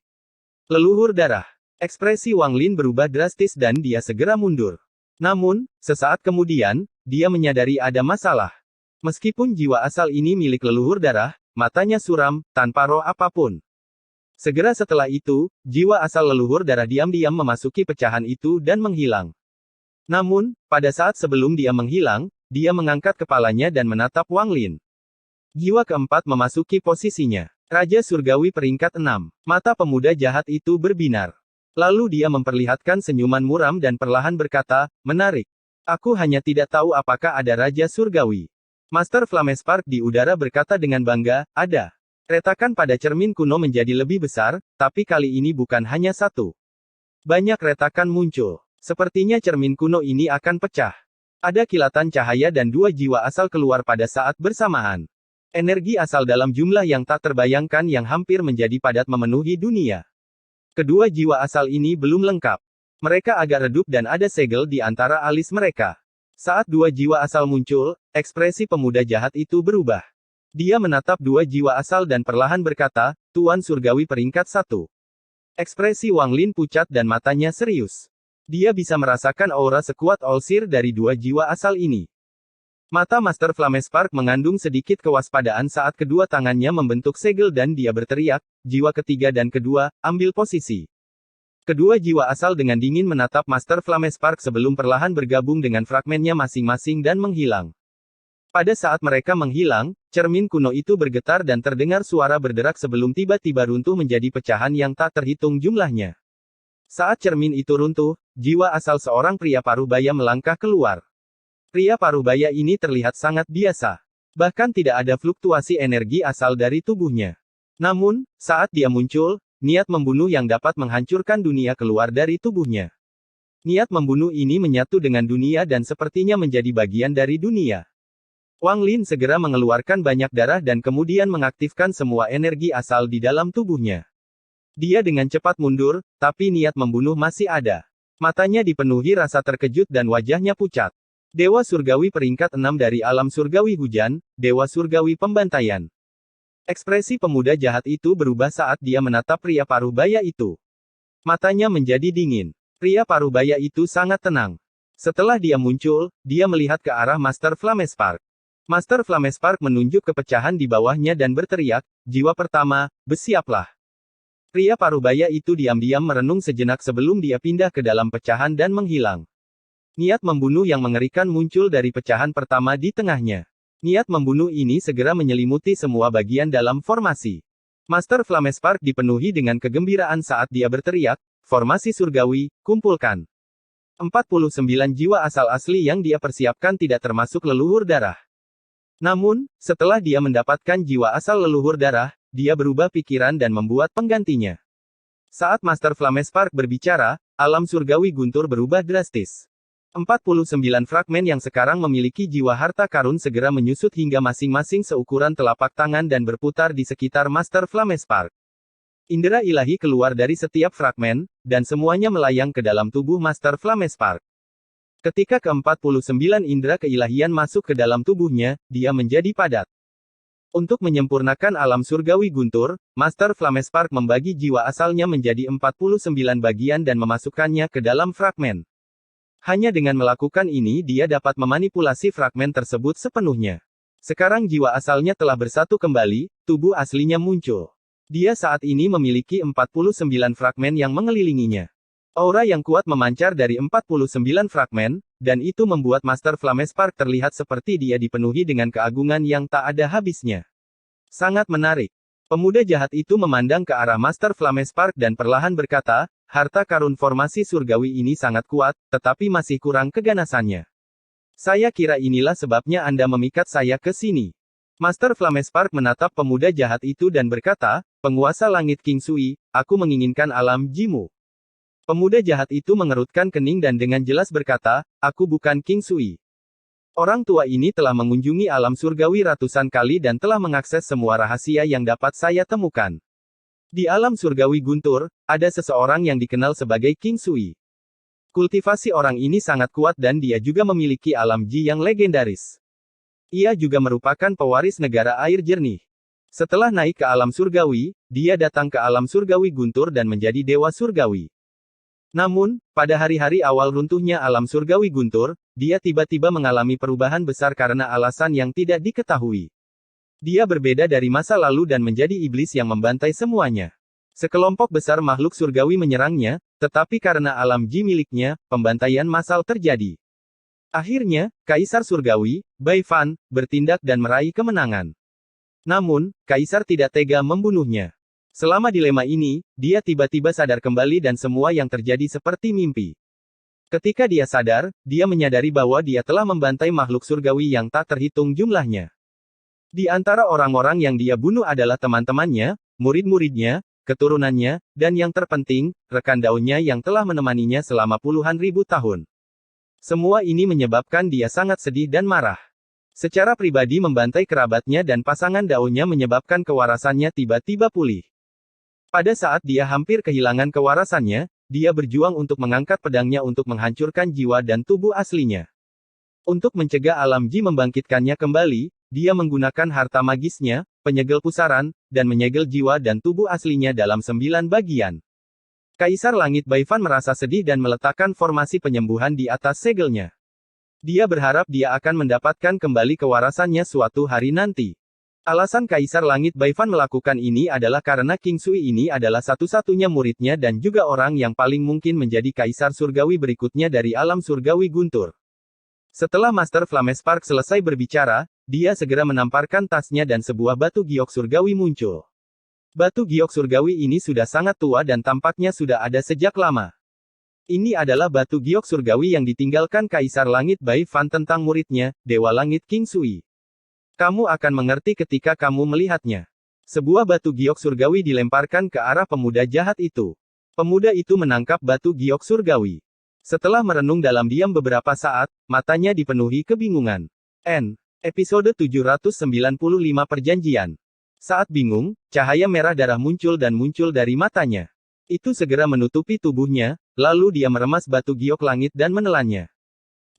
Leluhur darah. Ekspresi Wang Lin berubah drastis dan dia segera mundur. Namun, sesaat kemudian, dia menyadari ada masalah. Meskipun jiwa asal ini milik leluhur darah, matanya suram, tanpa roh apapun. Segera setelah itu, jiwa asal leluhur darah diam-diam memasuki pecahan itu dan menghilang. Namun, pada saat sebelum dia menghilang, dia mengangkat kepalanya dan menatap Wang Lin. Jiwa keempat memasuki posisinya. Raja Surgawi peringkat 6. Mata pemuda jahat itu berbinar. Lalu dia memperlihatkan senyuman muram dan perlahan berkata, menarik. Aku hanya tidak tahu apakah ada Raja Surgawi. Master Flamespark di udara berkata dengan bangga, ada. Retakan pada cermin kuno menjadi lebih besar, tapi kali ini bukan hanya satu. Banyak retakan muncul. Sepertinya cermin kuno ini akan pecah. Ada kilatan cahaya dan dua jiwa asal keluar pada saat bersamaan. Energi asal dalam jumlah yang tak terbayangkan yang hampir menjadi padat memenuhi dunia. Kedua jiwa asal ini belum lengkap. Mereka agak redup dan ada segel di antara alis mereka. Saat dua jiwa asal muncul, ekspresi pemuda jahat itu berubah. Dia menatap dua jiwa asal dan perlahan berkata, Tuan Surgawi peringkat 1. Ekspresi Wang Lin pucat dan matanya serius. Dia bisa merasakan aura sekuat Olsir dari dua jiwa asal ini. Mata Master Flamespark mengandung sedikit kewaspadaan saat kedua tangannya membentuk segel dan dia berteriak, jiwa ketiga dan kedua, ambil posisi. Kedua jiwa asal dengan dingin menatap Master Flamespark sebelum perlahan bergabung dengan fragmennya masing-masing dan menghilang. Pada saat mereka menghilang, cermin kuno itu bergetar dan terdengar suara berderak sebelum tiba-tiba runtuh menjadi pecahan yang tak terhitung jumlahnya. Saat cermin itu runtuh, jiwa asal seorang pria parubaya melangkah keluar. Pria parubaya ini terlihat sangat biasa. Bahkan tidak ada fluktuasi energi asal dari tubuhnya. Namun, saat dia muncul, niat membunuh yang dapat menghancurkan dunia keluar dari tubuhnya. Niat membunuh ini menyatu dengan dunia dan sepertinya menjadi bagian dari dunia. Wang Lin segera mengeluarkan banyak darah dan kemudian mengaktifkan semua energi asal di dalam tubuhnya. Dia dengan cepat mundur, tapi niat membunuh masih ada. Matanya dipenuhi rasa terkejut dan wajahnya pucat. Dewa Surgawi peringkat 6 dari alam surgawi hujan, Dewa Surgawi pembantaian. Ekspresi pemuda jahat itu berubah saat dia menatap pria parubaya itu. Matanya menjadi dingin. Pria parubaya itu sangat tenang. Setelah dia muncul, dia melihat ke arah Master Flamespark. Master Flamespark menunjuk ke pecahan di bawahnya dan berteriak, jiwa pertama, bersiaplah. Pria parubaya itu diam-diam merenung sejenak sebelum dia pindah ke dalam pecahan dan menghilang. Niat membunuh yang mengerikan muncul dari pecahan pertama di tengahnya. Niat membunuh ini segera menyelimuti semua bagian dalam formasi. Master Flamespark dipenuhi dengan kegembiraan saat dia berteriak, formasi surgawi, kumpulkan. 49 jiwa asal asli yang dia persiapkan tidak termasuk leluhur darah. Namun, setelah dia mendapatkan jiwa asal leluhur darah, dia berubah pikiran dan membuat penggantinya. Saat Master Flamespark berbicara, alam surgawi guntur berubah drastis. 49 fragmen yang sekarang memiliki jiwa harta karun segera menyusut hingga masing-masing seukuran telapak tangan dan berputar di sekitar Master Flamespark. Indera ilahi keluar dari setiap fragmen, dan semuanya melayang ke dalam tubuh Master Flamespark. Ketika ke-49 indera keilahian masuk ke dalam tubuhnya, dia menjadi padat. Untuk menyempurnakan alam surgawi guntur, Master Flamespark membagi jiwa asalnya menjadi 49 bagian dan memasukkannya ke dalam fragmen. Hanya dengan melakukan ini dia dapat memanipulasi fragmen tersebut sepenuhnya. Sekarang jiwa asalnya telah bersatu kembali, tubuh aslinya muncul. Dia saat ini memiliki 49 fragmen yang mengelilinginya. Aura yang kuat memancar dari 49 fragmen, dan itu membuat Master Flamespark terlihat seperti dia dipenuhi dengan keagungan yang tak ada habisnya. Sangat menarik. Pemuda jahat itu memandang ke arah Master Flamespark dan perlahan berkata, harta karun formasi surgawi ini sangat kuat, tetapi masih kurang keganasannya. Saya kira inilah sebabnya Anda memikat saya ke sini. Master Flamespark menatap pemuda jahat itu dan berkata, penguasa langit King Sui, aku menginginkan alam jimu. Pemuda jahat itu mengerutkan kening dan dengan jelas berkata, aku bukan King Sui. Orang tua ini telah mengunjungi alam surgawi ratusan kali dan telah mengakses semua rahasia yang dapat saya temukan. Di alam surgawi guntur, ada seseorang yang dikenal sebagai King Sui. Kultivasi orang ini sangat kuat dan dia juga memiliki alam ji yang legendaris. Ia juga merupakan pewaris negara air jernih. Setelah naik ke alam surgawi, dia datang ke alam surgawi guntur dan menjadi dewa surgawi. Namun, pada hari-hari awal runtuhnya alam surgawi guntur, dia tiba-tiba mengalami perubahan besar karena alasan yang tidak diketahui. Dia berbeda dari masa lalu dan menjadi iblis yang membantai semuanya. Sekelompok besar makhluk surgawi menyerangnya, tetapi karena alam ji miliknya, pembantaian massal terjadi. Akhirnya, Kaisar Surgawi, Bai Fan, bertindak dan meraih kemenangan. Namun, Kaisar tidak tega membunuhnya. Selama dilema ini, dia tiba-tiba sadar kembali dan semua yang terjadi seperti mimpi. Ketika dia sadar, dia menyadari bahwa dia telah membantai makhluk surgawi yang tak terhitung jumlahnya. Di antara orang-orang yang dia bunuh adalah teman-temannya, murid-muridnya, keturunannya, dan yang terpenting, rekan daunnya yang telah menemaninya selama puluhan ribu tahun. Semua ini menyebabkan dia sangat sedih dan marah. Secara pribadi membantai kerabatnya dan pasangan daunnya menyebabkan kewarasannya tiba-tiba pulih. Pada saat dia hampir kehilangan kewarasannya, dia berjuang untuk mengangkat pedangnya untuk menghancurkan jiwa dan tubuh aslinya. Untuk mencegah alam ji membangkitkannya kembali, dia menggunakan harta magisnya, penyegel pusaran, dan menyegel jiwa dan tubuh aslinya dalam 9 bagian. Kaisar Langit Bai Fan merasa sedih dan meletakkan formasi penyembuhan di atas segelnya. Dia berharap dia akan mendapatkan kembali kewarasannya suatu hari nanti. Alasan Kaisar Langit Bai Fan melakukan ini adalah karena King Sui ini adalah satu-satunya muridnya dan juga orang yang paling mungkin menjadi Kaisar Surgawi berikutnya dari alam surgawi guntur. Setelah Master Flamespark selesai berbicara, dia segera menamparkan tasnya dan sebuah batu giok surgawi muncul. Batu giok surgawi ini sudah sangat tua dan tampaknya sudah ada sejak lama. Ini adalah batu giok surgawi yang ditinggalkan Kaisar Langit Bai Fan tentang muridnya, Dewa Langit King Sui. Kamu akan mengerti ketika kamu melihatnya. Sebuah batu giok surgawi dilemparkan ke arah pemuda jahat itu. Pemuda itu menangkap batu giok surgawi. Setelah merenung dalam diam beberapa saat, matanya dipenuhi kebingungan. Episode 795 Perjanjian. Saat bingung, cahaya merah darah muncul dari matanya. Itu segera menutupi tubuhnya, lalu dia meremas batu giok langit dan menelannya.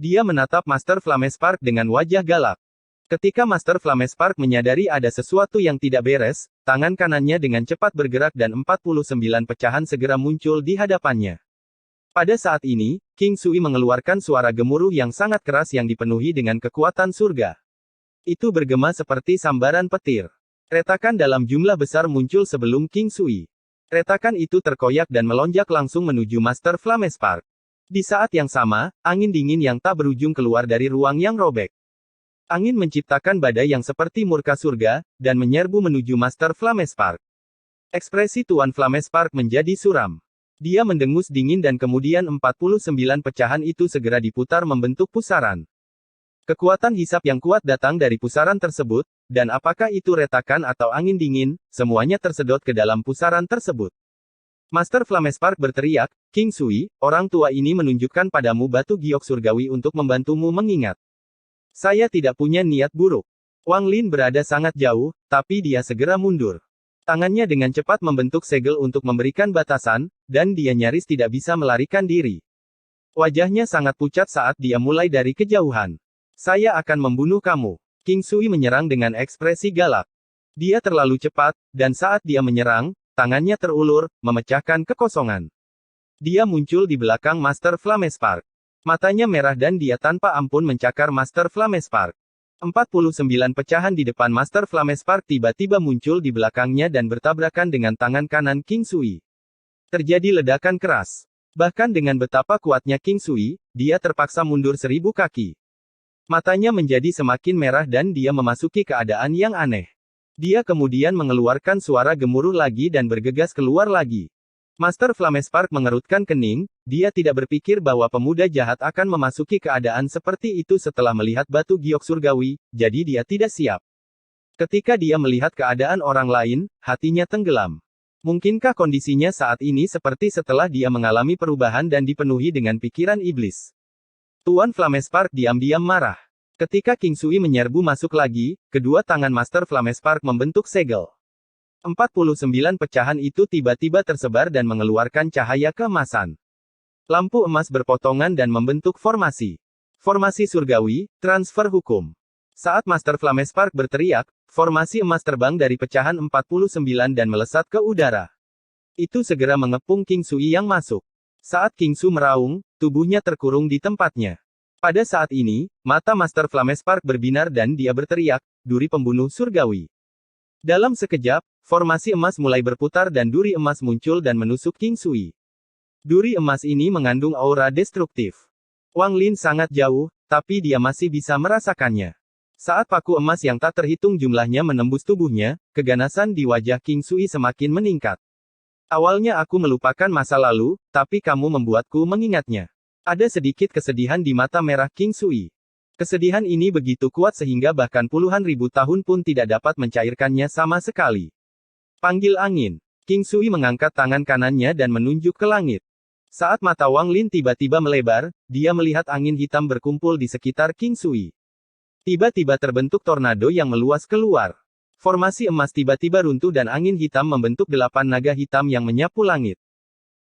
Dia menatap Master Flamespark dengan wajah galak. Ketika Master Flamespark menyadari ada sesuatu yang tidak beres, tangan kanannya dengan cepat bergerak dan 49 pecahan segera muncul di hadapannya. Pada saat ini, King Sui mengeluarkan suara gemuruh yang sangat keras yang dipenuhi dengan kekuatan surga. Itu bergema seperti sambaran petir. Retakan dalam jumlah besar muncul sebelum King Sui. Retakan itu terkoyak dan melonjak langsung menuju Master Flamespark. Di saat yang sama, angin dingin yang tak berujung keluar dari ruang yang robek. Angin menciptakan badai yang seperti murka surga, dan menyerbu menuju Master Flamespark. Ekspresi Tuan Flamespark menjadi suram. Dia mendengus dingin dan kemudian 49 pecahan itu segera diputar membentuk pusaran. Kekuatan hisap yang kuat datang dari pusaran tersebut, dan apakah itu retakan atau angin dingin, semuanya tersedot ke dalam pusaran tersebut. Master Flamespark berteriak, King Sui, orang tua ini menunjukkan padamu batu giok surgawi untuk membantumu mengingat. Saya tidak punya niat buruk. Wang Lin berada sangat jauh, tapi dia segera mundur. Tangannya dengan cepat membentuk segel untuk memberikan batasan, dan dia nyaris tidak bisa melarikan diri. Wajahnya sangat pucat saat dia mulai dari kejauhan. Saya akan membunuh kamu. King Sui menyerang dengan ekspresi galak. Dia terlalu cepat, dan saat dia menyerang, tangannya terulur, memecahkan kekosongan. Dia muncul di belakang Master Flamespark. Matanya merah dan dia tanpa ampun mencakar Master Flamespark. 49 pecahan di depan Master Flamespark tiba-tiba muncul di belakangnya dan bertabrakan dengan tangan kanan King Sui. Terjadi ledakan keras. Bahkan dengan betapa kuatnya King Sui, dia terpaksa mundur 1000 kaki. Matanya menjadi semakin merah dan dia memasuki keadaan yang aneh. Dia kemudian mengeluarkan suara gemuruh lagi dan bergegas keluar lagi. Master Flamespark mengerutkan kening, dia tidak berpikir bahwa pemuda jahat akan memasuki keadaan seperti itu setelah melihat batu giok surgawi, jadi dia tidak siap. Ketika dia melihat keadaan orang lain, hatinya tenggelam. Mungkinkah kondisinya saat ini seperti setelah dia mengalami perubahan dan dipenuhi dengan pikiran iblis? Tuan Flamespark diam-diam marah. Ketika King Sui menyerbu masuk lagi, kedua tangan Master Flamespark membentuk segel. 49 pecahan itu tiba-tiba tersebar dan mengeluarkan cahaya keemasan. Lampu emas berpotongan dan membentuk formasi. Formasi surgawi, transfer hukum. Saat Master Flamespark berteriak, formasi emas terbang dari pecahan 49 dan melesat ke udara. Itu segera mengepung King Sui yang masuk. Saat King Su meraung, tubuhnya terkurung di tempatnya. Pada saat ini, mata Master Flamespark berbinar dan dia berteriak, duri pembunuh surgawi. Dalam sekejap, formasi emas mulai berputar dan duri emas muncul dan menusuk King Sui. Duri emas ini mengandung aura destruktif. Wang Lin sangat jauh, tapi dia masih bisa merasakannya. Saat paku emas yang tak terhitung jumlahnya menembus tubuhnya, keganasan di wajah King Sui semakin meningkat. Awalnya aku melupakan masa lalu, tapi kamu membuatku mengingatnya. Ada sedikit kesedihan di mata merah King Sui. Kesedihan ini begitu kuat sehingga bahkan puluhan ribu tahun pun tidak dapat mencairkannya sama sekali. Panggil angin. King Sui mengangkat tangan kanannya dan menunjuk ke langit. Saat mata Wang Lin tiba-tiba melebar, dia melihat angin hitam berkumpul di sekitar King Sui. Tiba-tiba terbentuk tornado yang meluas keluar. Formasi emas tiba-tiba runtuh dan angin hitam membentuk 8 naga hitam yang menyapu langit.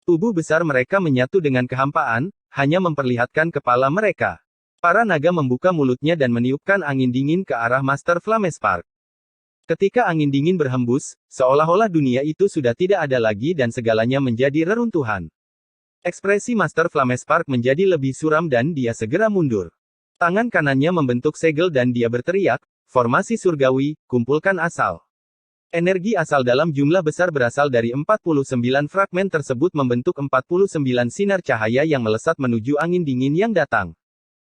Tubuh besar mereka menyatu dengan kehampaan, hanya memperlihatkan kepala mereka. Para naga membuka mulutnya dan meniupkan angin dingin ke arah Master Flamespark. Ketika angin dingin berhembus, seolah-olah dunia itu sudah tidak ada lagi dan segalanya menjadi reruntuhan. Ekspresi Master Flamespark menjadi lebih suram dan dia segera mundur. Tangan kanannya membentuk segel dan dia berteriak, formasi surgawi, kumpulkan asal. Energi asal dalam jumlah besar berasal dari 49 fragmen tersebut membentuk 49 sinar cahaya yang melesat menuju angin dingin yang datang.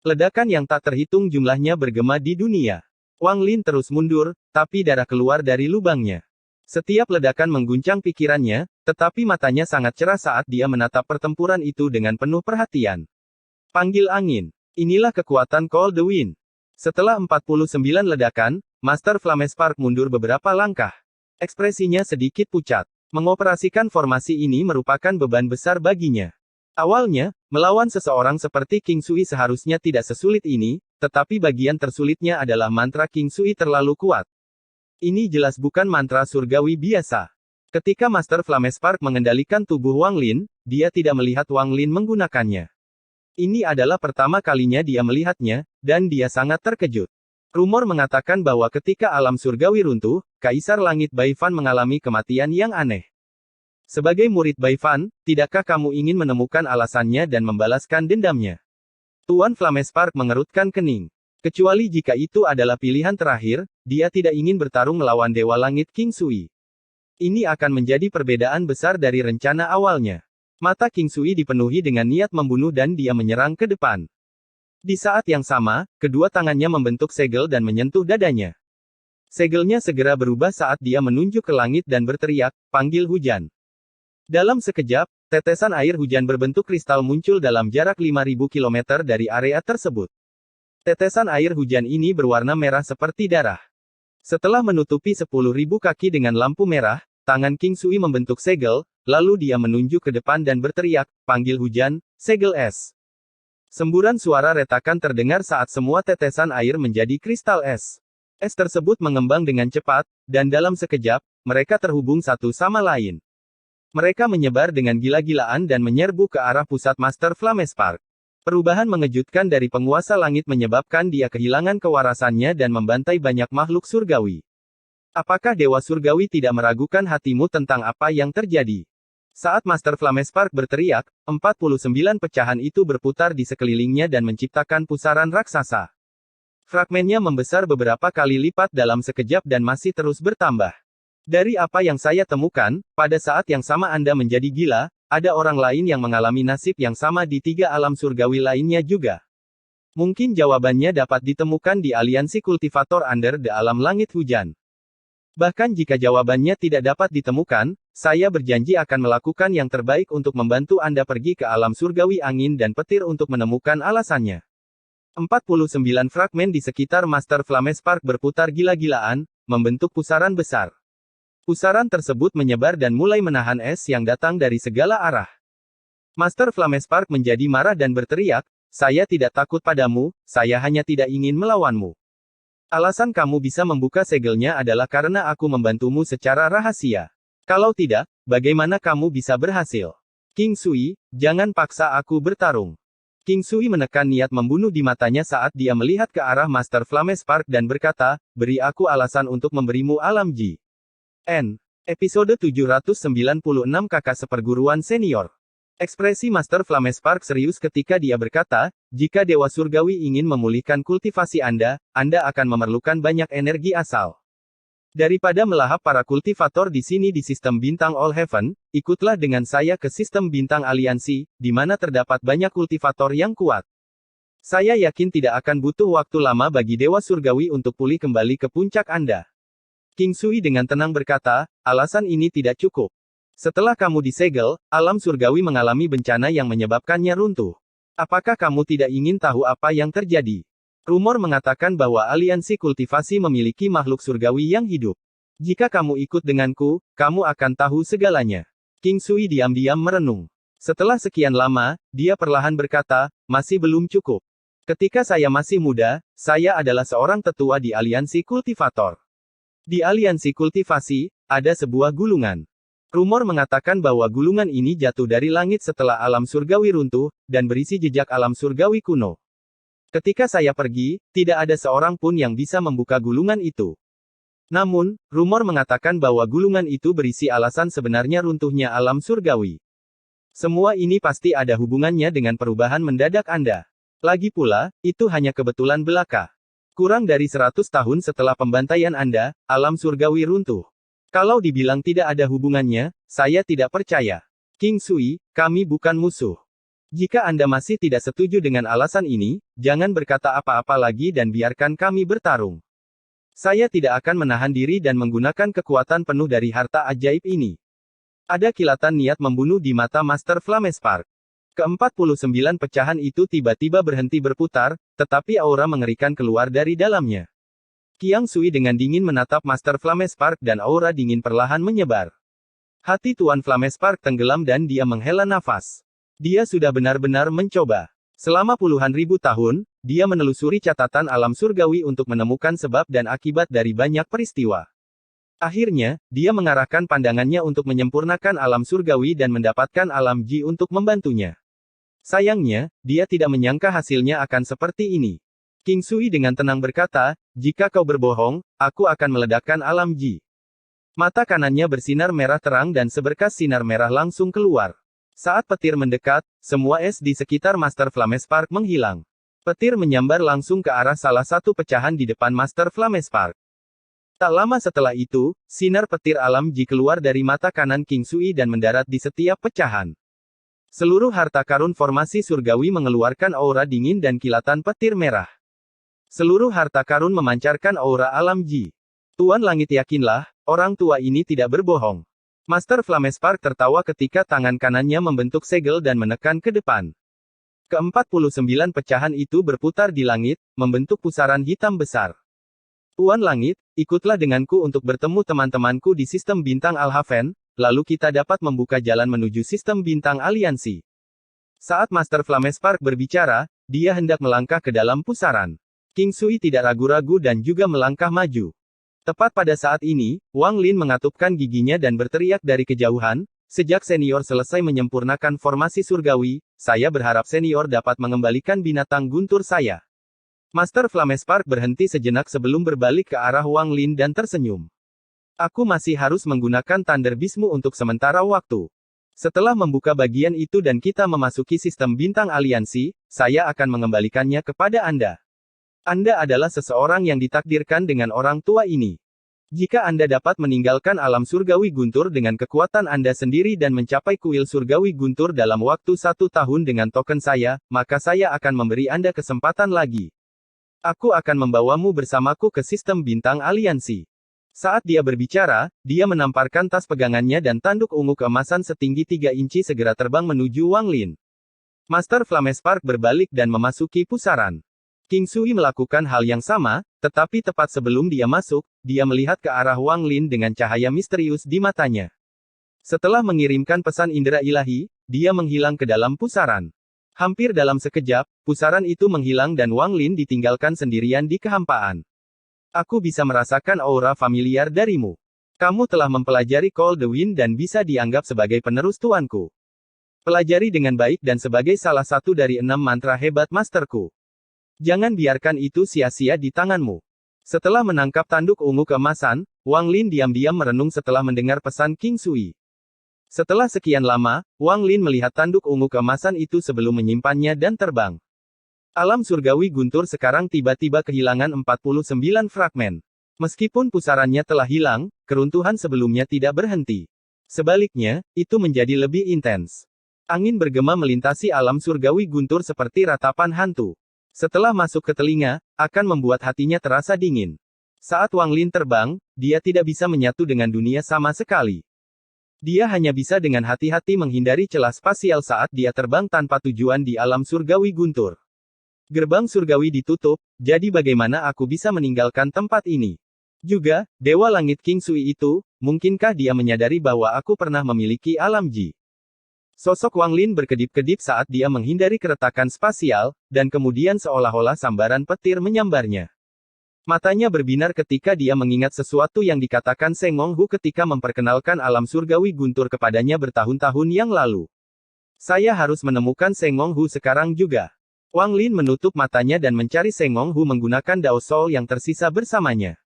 Ledakan yang tak terhitung jumlahnya bergema di dunia. Wang Lin terus mundur, tapi darah keluar dari lubangnya. Setiap ledakan mengguncang pikirannya, tetapi matanya sangat cerah saat dia menatap pertempuran itu dengan penuh perhatian. Panggil angin. Inilah kekuatan Call the Wind. Setelah 49 ledakan, Master Flamespark mundur beberapa langkah. Ekspresinya sedikit pucat. Mengoperasikan formasi ini merupakan beban besar baginya. Awalnya, melawan seseorang seperti King Sui seharusnya tidak sesulit ini, tetapi bagian tersulitnya adalah mantra King Sui terlalu kuat. Ini jelas bukan mantra surgawi biasa. Ketika Master Flamespark mengendalikan tubuh Wang Lin, dia tidak melihat Wang Lin menggunakannya. Ini adalah pertama kalinya dia melihatnya, dan dia sangat terkejut. Rumor mengatakan bahwa ketika alam surgawi runtuh, Kaisar Langit Baifan mengalami kematian yang aneh. Sebagai murid Baifan, tidakkah kamu ingin menemukan alasannya dan membalaskan dendamnya? Tuan Flamespark mengerutkan kening. Kecuali jika itu adalah pilihan terakhir, dia tidak ingin bertarung melawan Dewa Langit King Sui. Ini akan menjadi perbedaan besar dari rencana awalnya. Mata King Sui dipenuhi dengan niat membunuh dan dia menyerang ke depan. Di saat yang sama, kedua tangannya membentuk segel dan menyentuh dadanya. Segelnya segera berubah saat dia menunjuk ke langit dan berteriak, panggil hujan. Dalam sekejap, tetesan air hujan berbentuk kristal muncul dalam jarak 5.000 km dari area tersebut. Tetesan air hujan ini berwarna merah seperti darah. Setelah menutupi 10.000 kaki dengan lampu merah, tangan King Sui membentuk segel, lalu dia menunjuk ke depan dan berteriak, "Panggil hujan, segel es." Semburan suara retakan terdengar saat semua tetesan air menjadi kristal es. Es tersebut mengembang dengan cepat, dan dalam sekejap, mereka terhubung satu sama lain. Mereka menyebar dengan gila-gilaan dan menyerbu ke arah pusat Master Flamespark. Perubahan mengejutkan dari penguasa langit menyebabkan dia kehilangan kewarasannya dan membantai banyak makhluk surgawi. Apakah Dewa Surgawi tidak meragukan hatimu tentang apa yang terjadi? Saat Master Flamespark berteriak, 49 pecahan itu berputar di sekelilingnya dan menciptakan pusaran raksasa. Fragmennya membesar beberapa kali lipat dalam sekejap dan masih terus bertambah. Dari apa yang saya temukan, pada saat yang sama Anda menjadi gila, ada orang lain yang mengalami nasib yang sama di 3 alam surgawi lainnya juga. Mungkin jawabannya dapat ditemukan di aliansi kultivator Under the Alam Langit Hujan. Bahkan jika jawabannya tidak dapat ditemukan, saya berjanji akan melakukan yang terbaik untuk membantu Anda pergi ke alam surgawi angin dan petir untuk menemukan alasannya. 49 fragmen di sekitar Master Flamespark berputar gila-gilaan, membentuk pusaran besar. Pusaran tersebut menyebar dan mulai menahan es yang datang dari segala arah. Master Flamespark menjadi marah dan berteriak, "Saya tidak takut padamu, saya hanya tidak ingin melawanmu. Alasan kamu bisa membuka segelnya adalah karena aku membantumu secara rahasia. Kalau tidak, bagaimana kamu bisa berhasil? King Sui, jangan paksa aku bertarung." King Sui menekan niat membunuh di matanya saat dia melihat ke arah Master Flamespark dan berkata, "Beri aku alasan untuk memberimu alam Ji." Episode 796 Kakak Seperguruan Senior. Ekspresi Master Flamespark serius ketika dia berkata, "Jika Dewa Surgawi ingin memulihkan kultivasi Anda akan memerlukan banyak energi asal. Daripada melahap para kultivator di sini di sistem bintang All Heaven, ikutlah dengan saya ke sistem bintang aliansi, di mana terdapat banyak kultivator yang kuat. Saya yakin tidak akan butuh waktu lama bagi Dewa Surgawi untuk pulih kembali ke puncak Anda." King Sui dengan tenang berkata, "Alasan ini tidak cukup. Setelah kamu disegel, alam surgawi mengalami bencana yang menyebabkannya runtuh. Apakah kamu tidak ingin tahu apa yang terjadi? Rumor mengatakan bahwa aliansi kultivasi memiliki makhluk surgawi yang hidup. Jika kamu ikut denganku, kamu akan tahu segalanya." King Sui diam-diam merenung. Setelah sekian lama, dia perlahan berkata, "Masih belum cukup. Ketika saya masih muda, saya adalah seorang tetua di aliansi kultivator. Di aliansi kultivasi, ada sebuah gulungan. Rumor mengatakan bahwa gulungan ini jatuh dari langit setelah alam surgawi runtuh, dan berisi jejak alam surgawi kuno. Ketika saya pergi, tidak ada seorang pun yang bisa membuka gulungan itu. Namun, rumor mengatakan bahwa gulungan itu berisi alasan sebenarnya runtuhnya alam surgawi. Semua ini pasti ada hubungannya dengan perubahan mendadak Anda. Lagi pula, itu hanya kebetulan belaka. Kurang dari 100 tahun setelah pembantaian Anda, alam surgawi runtuh. Kalau dibilang tidak ada hubungannya, saya tidak percaya. King Sui, kami bukan musuh. Jika Anda masih tidak setuju dengan alasan ini, jangan berkata apa-apa lagi dan biarkan kami bertarung. Saya tidak akan menahan diri dan menggunakan kekuatan penuh dari harta ajaib ini." Ada kilatan niat membunuh di mata Master Flamespark. Ke-49 pecahan itu tiba-tiba berhenti berputar, tetapi aura mengerikan keluar dari dalamnya. Qiang Sui dengan dingin menatap Master Flamespark dan aura dingin perlahan menyebar. Hati Tuan Flamespark tenggelam dan dia menghela nafas. Dia sudah benar-benar mencoba. Selama puluhan ribu tahun, dia menelusuri catatan alam surgawi untuk menemukan sebab dan akibat dari banyak peristiwa. Akhirnya, dia mengarahkan pandangannya untuk menyempurnakan alam surgawi dan mendapatkan alam Ji untuk membantunya. Sayangnya, dia tidak menyangka hasilnya akan seperti ini. King Sui dengan tenang berkata, "Jika kau berbohong, aku akan meledakkan alam Ji." Mata kanannya bersinar merah terang dan seberkas sinar merah langsung keluar. Saat petir mendekat, semua es di sekitar Master Flamespark menghilang. Petir menyambar langsung ke arah salah satu pecahan di depan Master Flamespark. Tak lama setelah itu, sinar petir alam Ji keluar dari mata kanan King Sui dan mendarat di setiap pecahan. Seluruh harta karun formasi surgawi mengeluarkan aura dingin dan kilatan petir merah. Seluruh harta karun memancarkan aura alam Ji. Tuan Langit yakinlah, orang tua ini tidak berbohong. Master Flamespark tertawa ketika tangan kanannya membentuk segel dan menekan ke depan. Ke-49 pecahan itu berputar di langit, membentuk pusaran hitam besar. Tuan Langit, ikutlah denganku untuk bertemu teman-temanku di sistem bintang Alhaven, lalu kita dapat membuka jalan menuju sistem bintang aliansi. Saat Master Flamespark berbicara, dia hendak melangkah ke dalam pusaran. King Sui tidak ragu-ragu dan juga melangkah maju. Tepat pada saat ini, Wang Lin mengatupkan giginya dan berteriak dari kejauhan, "Sejak senior selesai menyempurnakan formasi surgawi, saya berharap senior dapat mengembalikan binatang guntur saya." Master Flamespark berhenti sejenak sebelum berbalik ke arah Wang Lin dan tersenyum. "Aku masih harus menggunakan Thunder Beastmu untuk sementara waktu. Setelah membuka bagian itu dan kita memasuki sistem bintang aliansi, saya akan mengembalikannya kepada Anda. Anda adalah seseorang yang ditakdirkan dengan orang tua ini. Jika Anda dapat meninggalkan alam surgawi guntur dengan kekuatan Anda sendiri dan mencapai kuil surgawi guntur dalam waktu 1 tahun dengan token saya, maka saya akan memberi Anda kesempatan lagi. Aku akan membawamu bersamaku ke sistem bintang aliansi." Saat dia berbicara, dia menamparkan tas pegangannya dan tanduk ungu keemasan setinggi 3 inci segera terbang menuju Wang Lin. Master Flamespark berbalik dan memasuki pusaran. King Sui melakukan hal yang sama, tetapi tepat sebelum dia masuk, dia melihat ke arah Wang Lin dengan cahaya misterius di matanya. Setelah mengirimkan pesan indera ilahi, dia menghilang ke dalam pusaran. Hampir dalam sekejap, pusaran itu menghilang dan Wang Lin ditinggalkan sendirian di kehampaan. "Aku bisa merasakan aura familiar darimu. Kamu telah mempelajari Call the Wind dan bisa dianggap sebagai penerus tuanku. Pelajari dengan baik dan sebagai salah satu dari 6 mantra hebat masterku. Jangan biarkan itu sia-sia di tanganmu." Setelah menangkap tanduk ungu keemasan, Wang Lin diam-diam merenung setelah mendengar pesan King Sui. Setelah sekian lama, Wang Lin melihat tanduk ungu keemasan itu sebelum menyimpannya dan terbang. Alam surgawi guntur sekarang tiba-tiba kehilangan 49 fragmen. Meskipun pusarannya telah hilang, keruntuhan sebelumnya tidak berhenti. Sebaliknya, itu menjadi lebih intens. Angin bergema melintasi alam surgawi guntur seperti ratapan hantu. Setelah masuk ke telinga, akan membuat hatinya terasa dingin. Saat Wang Lin terbang, dia tidak bisa menyatu dengan dunia sama sekali. Dia hanya bisa dengan hati-hati menghindari celah spasial saat dia terbang tanpa tujuan di alam surgawi guntur. Gerbang surgawi ditutup, jadi bagaimana aku bisa meninggalkan tempat ini? Juga, Dewa Langit King Sui itu, mungkinkah dia menyadari bahwa aku pernah memiliki alam Ji? Sosok Wang Lin berkedip-kedip saat dia menghindari keretakan spasial, dan kemudian seolah-olah sambaran petir menyambarnya. Matanya berbinar ketika dia mengingat sesuatu yang dikatakan Seng Wong Hu ketika memperkenalkan alam surgawi guntur kepadanya bertahun-tahun yang lalu. "Saya harus menemukan Seng Wong Hu sekarang juga." Wang Lin menutup matanya dan mencari Seng Wong Hu menggunakan Dao Soul yang tersisa bersamanya.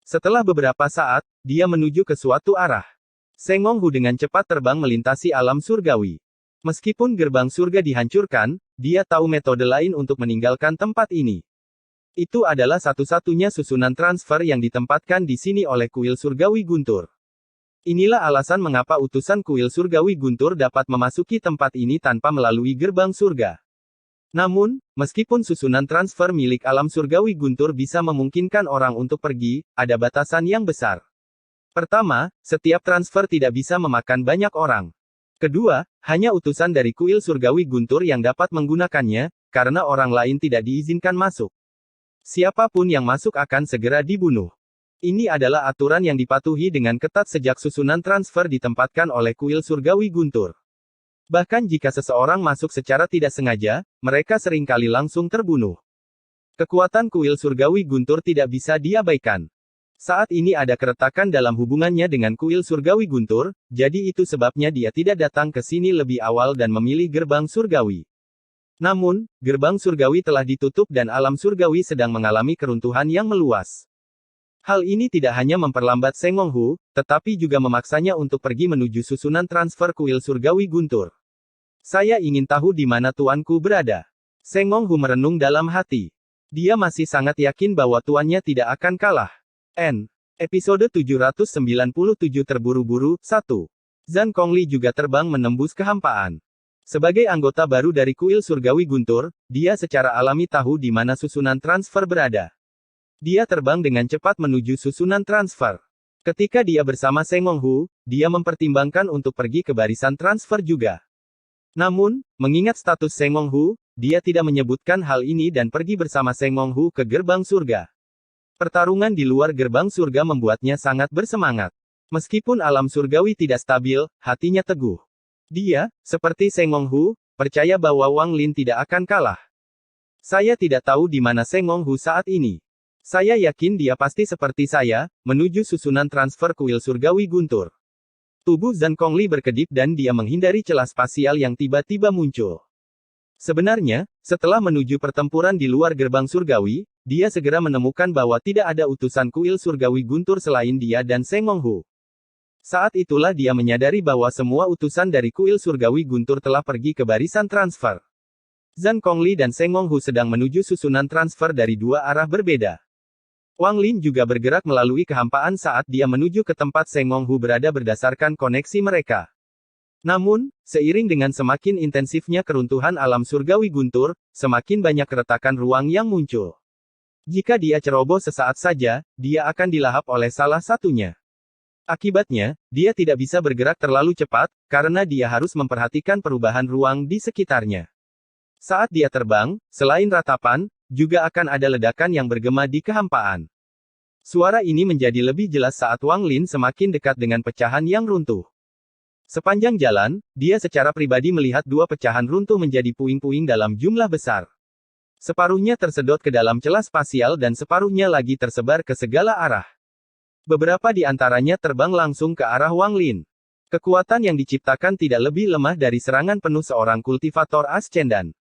Setelah beberapa saat, dia menuju ke suatu arah. Seng Wong Hu dengan cepat terbang melintasi alam surgawi. Meskipun gerbang surga dihancurkan, dia tahu metode lain untuk meninggalkan tempat ini. Itu adalah satu-satunya susunan transfer yang ditempatkan di sini oleh kuil surgawi guntur. Inilah alasan mengapa utusan kuil surgawi guntur dapat memasuki tempat ini tanpa melalui gerbang surga. Namun, meskipun susunan transfer milik alam surgawi guntur bisa memungkinkan orang untuk pergi, ada batasan yang besar. Pertama, setiap transfer tidak bisa memakan banyak orang. Kedua, hanya utusan dari kuil surgawi guntur yang dapat menggunakannya, karena orang lain tidak diizinkan masuk. Siapapun yang masuk akan segera dibunuh. Ini adalah aturan yang dipatuhi dengan ketat sejak susunan transfer ditempatkan oleh kuil surgawi guntur. Bahkan jika seseorang masuk secara tidak sengaja, mereka seringkali langsung terbunuh. Kekuatan kuil surgawi guntur tidak bisa diabaikan. Saat ini ada keretakan dalam hubungannya dengan kuil surgawi guntur, jadi itu sebabnya dia tidak datang ke sini lebih awal dan memilih gerbang surgawi. Namun, gerbang surgawi telah ditutup dan alam surgawi sedang mengalami keruntuhan yang meluas. Hal ini tidak hanya memperlambat Seng Wong Hu, tetapi juga memaksanya untuk pergi menuju susunan transfer kuil surgawi guntur. "Saya ingin tahu di mana tuanku berada." Seng Wong Hu merenung dalam hati. Dia masih sangat yakin bahwa tuannya tidak akan kalah. Episode 797 terburu-buru, 1. Zhang Kongli juga terbang menembus kehampaan. Sebagai anggota baru dari kuil surgawi guntur, dia secara alami tahu di mana susunan transfer berada. Dia terbang dengan cepat menuju susunan transfer. Ketika dia bersama Seng Honghu, dia mempertimbangkan untuk pergi ke barisan transfer juga. Namun, mengingat status Seng Honghu, dia tidak menyebutkan hal ini dan pergi bersama Seng Honghu ke gerbang surga. Pertarungan di luar gerbang surga membuatnya sangat bersemangat. Meskipun alam surgawi tidak stabil, hatinya teguh. Dia, seperti Seng Honghu, percaya bahwa Wang Lin tidak akan kalah. Saya tidak tahu di mana Seng Honghu saat ini. Saya yakin dia pasti seperti saya, menuju susunan transfer kuil surgawi guntur. Tubuh Zhang Kongli berkedip dan dia menghindari celah spasial yang tiba-tiba muncul. Sebenarnya, setelah menuju pertempuran di luar gerbang surgawi, dia segera menemukan bahwa tidak ada utusan kuil surgawi guntur selain dia dan Seng Honghu. Saat itulah dia menyadari bahwa semua utusan dari kuil surgawi guntur telah pergi ke barisan transfer. Zhang Kongli dan Seng Honghu sedang menuju susunan transfer dari dua arah berbeda. Wang Lin juga bergerak melalui kehampaan saat dia menuju ke tempat Seng Honghu berada berdasarkan koneksi mereka. Namun, seiring dengan semakin intensifnya keruntuhan alam surgawi guntur, semakin banyak keretakan ruang yang muncul. Jika dia ceroboh sesaat saja, dia akan dilahap oleh salah satunya. Akibatnya, dia tidak bisa bergerak terlalu cepat, karena dia harus memperhatikan perubahan ruang di sekitarnya. Saat dia terbang, selain ratapan, juga akan ada ledakan yang bergema di kehampaan. Suara ini menjadi lebih jelas saat Wang Lin semakin dekat dengan pecahan yang runtuh. Sepanjang jalan, dia secara pribadi melihat dua pecahan runtuh menjadi puing-puing dalam jumlah besar. Separuhnya tersedot ke dalam celah spasial dan separuhnya lagi tersebar ke segala arah. Beberapa di antaranya terbang langsung ke arah Wang Lin. Kekuatan yang diciptakan tidak lebih lemah dari serangan penuh seorang kultivator ascendan.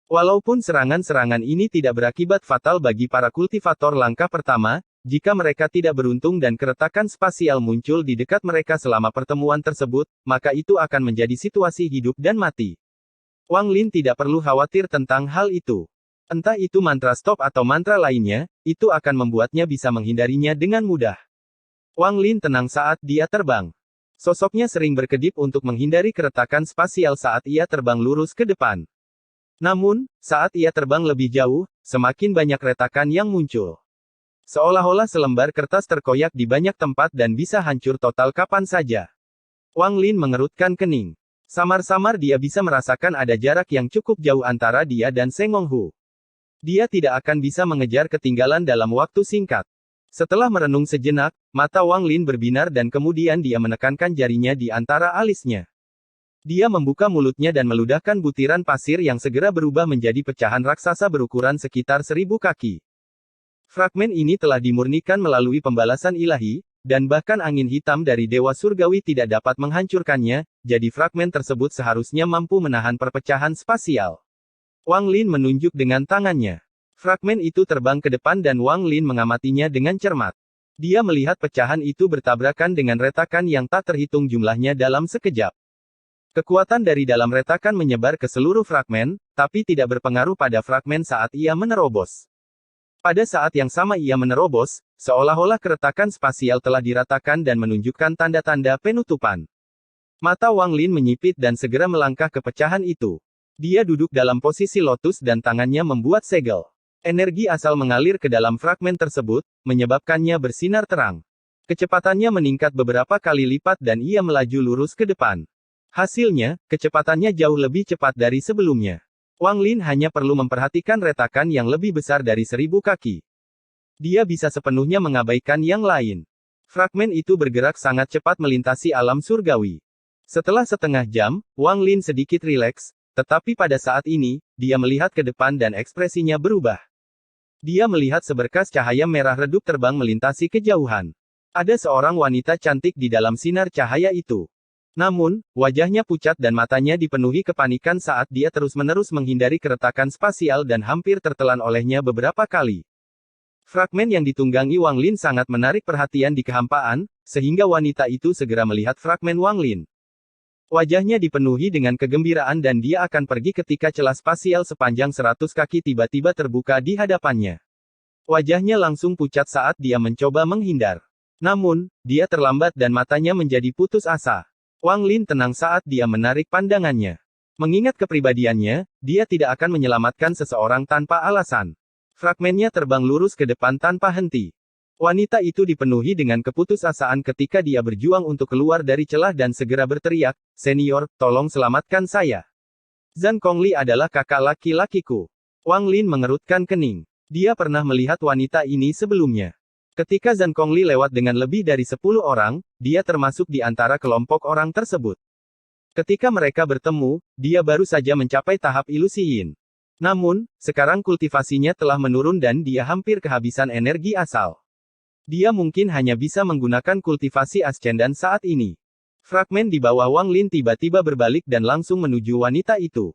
Walaupun serangan-serangan ini tidak berakibat fatal bagi para kultivator langkah pertama, jika mereka tidak beruntung dan keretakan spasial muncul di dekat mereka selama pertemuan tersebut, maka itu akan menjadi situasi hidup dan mati. Wang Lin tidak perlu khawatir tentang hal itu. Entah itu mantra stop atau mantra lainnya, itu akan membuatnya bisa menghindarinya dengan mudah. Wang Lin tenang saat dia terbang. Sosoknya sering berkedip untuk menghindari keretakan spasial saat ia terbang lurus ke depan. Namun, saat ia terbang lebih jauh, semakin banyak retakan yang muncul. Seolah-olah selembar kertas terkoyak di banyak tempat dan bisa hancur total kapan saja. Wang Lin mengerutkan kening. Samar-samar dia bisa merasakan ada jarak yang cukup jauh antara dia dan Seng Honghu. Dia tidak akan bisa mengejar ketinggalan dalam waktu singkat. Setelah merenung sejenak, mata Wang Lin berbinar dan kemudian dia menekankan jarinya di antara alisnya. Dia membuka mulutnya dan meludahkan butiran pasir yang segera berubah menjadi pecahan raksasa berukuran sekitar 1000 kaki. Fragmen ini telah dimurnikan melalui pembalasan ilahi, dan bahkan angin hitam dari Dewa Surgawi tidak dapat menghancurkannya, jadi fragmen tersebut seharusnya mampu menahan perpecahan spasial. Wang Lin menunjuk dengan tangannya. Fragmen itu terbang ke depan dan Wang Lin mengamatinya dengan cermat. Dia melihat pecahan itu bertabrakan dengan retakan yang tak terhitung jumlahnya dalam sekejap. Kekuatan dari dalam retakan menyebar ke seluruh fragmen, tapi tidak berpengaruh pada fragmen saat ia menerobos. Pada saat yang sama ia menerobos, seolah-olah keretakan spasial telah diratakan dan menunjukkan tanda-tanda penutupan. Mata Wang Lin menyipit dan segera melangkah ke pecahan itu. Dia duduk dalam posisi lotus dan tangannya membuat segel. Energi asal mengalir ke dalam fragmen tersebut, menyebabkannya bersinar terang. Kecepatannya meningkat beberapa kali lipat dan ia melaju lurus ke depan. Hasilnya, kecepatannya jauh lebih cepat dari sebelumnya. Wang Lin hanya perlu memperhatikan retakan yang lebih besar dari 1000 kaki. Dia bisa sepenuhnya mengabaikan yang lain. Fragmen itu bergerak sangat cepat melintasi alam surgawi. Setelah setengah jam, Wang Lin sedikit rileks, tetapi pada saat ini, dia melihat ke depan dan ekspresinya berubah. Dia melihat seberkas cahaya merah redup terbang melintasi kejauhan. Ada seorang wanita cantik di dalam sinar cahaya itu. Namun, wajahnya pucat dan matanya dipenuhi kepanikan saat dia terus-menerus menghindari keretakan spasial dan hampir tertelan olehnya beberapa kali. Fragmen yang ditunggangi Wang Lin sangat menarik perhatian di kehampaan, sehingga wanita itu segera melihat fragmen Wang Lin. Wajahnya dipenuhi dengan kegembiraan dan dia akan pergi ketika celah spasial sepanjang 100 kaki tiba-tiba terbuka di hadapannya. Wajahnya langsung pucat saat dia mencoba menghindar. Namun, dia terlambat dan matanya menjadi putus asa. Wang Lin tenang saat dia menarik pandangannya. Mengingat kepribadiannya, dia tidak akan menyelamatkan seseorang tanpa alasan. Fragmennya terbang lurus ke depan tanpa henti. Wanita itu dipenuhi dengan keputusasaan ketika dia berjuang untuk keluar dari celah dan segera berteriak, "Senior, tolong selamatkan saya. Zhang Kongli adalah kakak laki-lakiku." Wang Lin mengerutkan kening. Dia pernah melihat wanita ini sebelumnya. Ketika Zhang Kongli lewat dengan lebih dari 10 orang, dia termasuk di antara kelompok orang tersebut. Ketika mereka bertemu, dia baru saja mencapai tahap ilusi yin. Namun, sekarang kultivasinya telah menurun dan dia hampir kehabisan energi asal. Dia mungkin hanya bisa menggunakan kultivasi ascendan saat ini. Fragmen di bawah Wang Lin tiba-tiba berbalik dan langsung menuju wanita itu.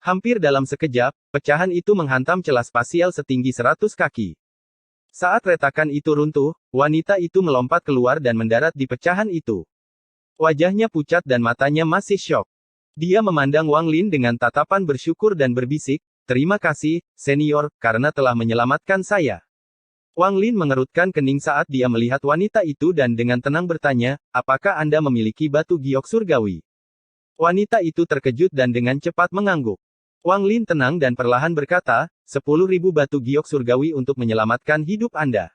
Hampir dalam sekejap, pecahan itu menghantam celah spasial setinggi 100 kaki. Saat retakan itu runtuh, wanita itu melompat keluar dan mendarat di pecahan itu. Wajahnya pucat dan matanya masih syok. Dia memandang Wang Lin dengan tatapan bersyukur dan berbisik, "Terima kasih, senior, karena telah menyelamatkan saya." Wang Lin mengerutkan kening saat dia melihat wanita itu dan dengan tenang bertanya, "Apakah Anda memiliki batu giok surgawi?" Wanita itu terkejut dan dengan cepat mengangguk. Wang Lin tenang dan perlahan berkata, 10.000 batu giok surgawi untuk menyelamatkan hidup Anda.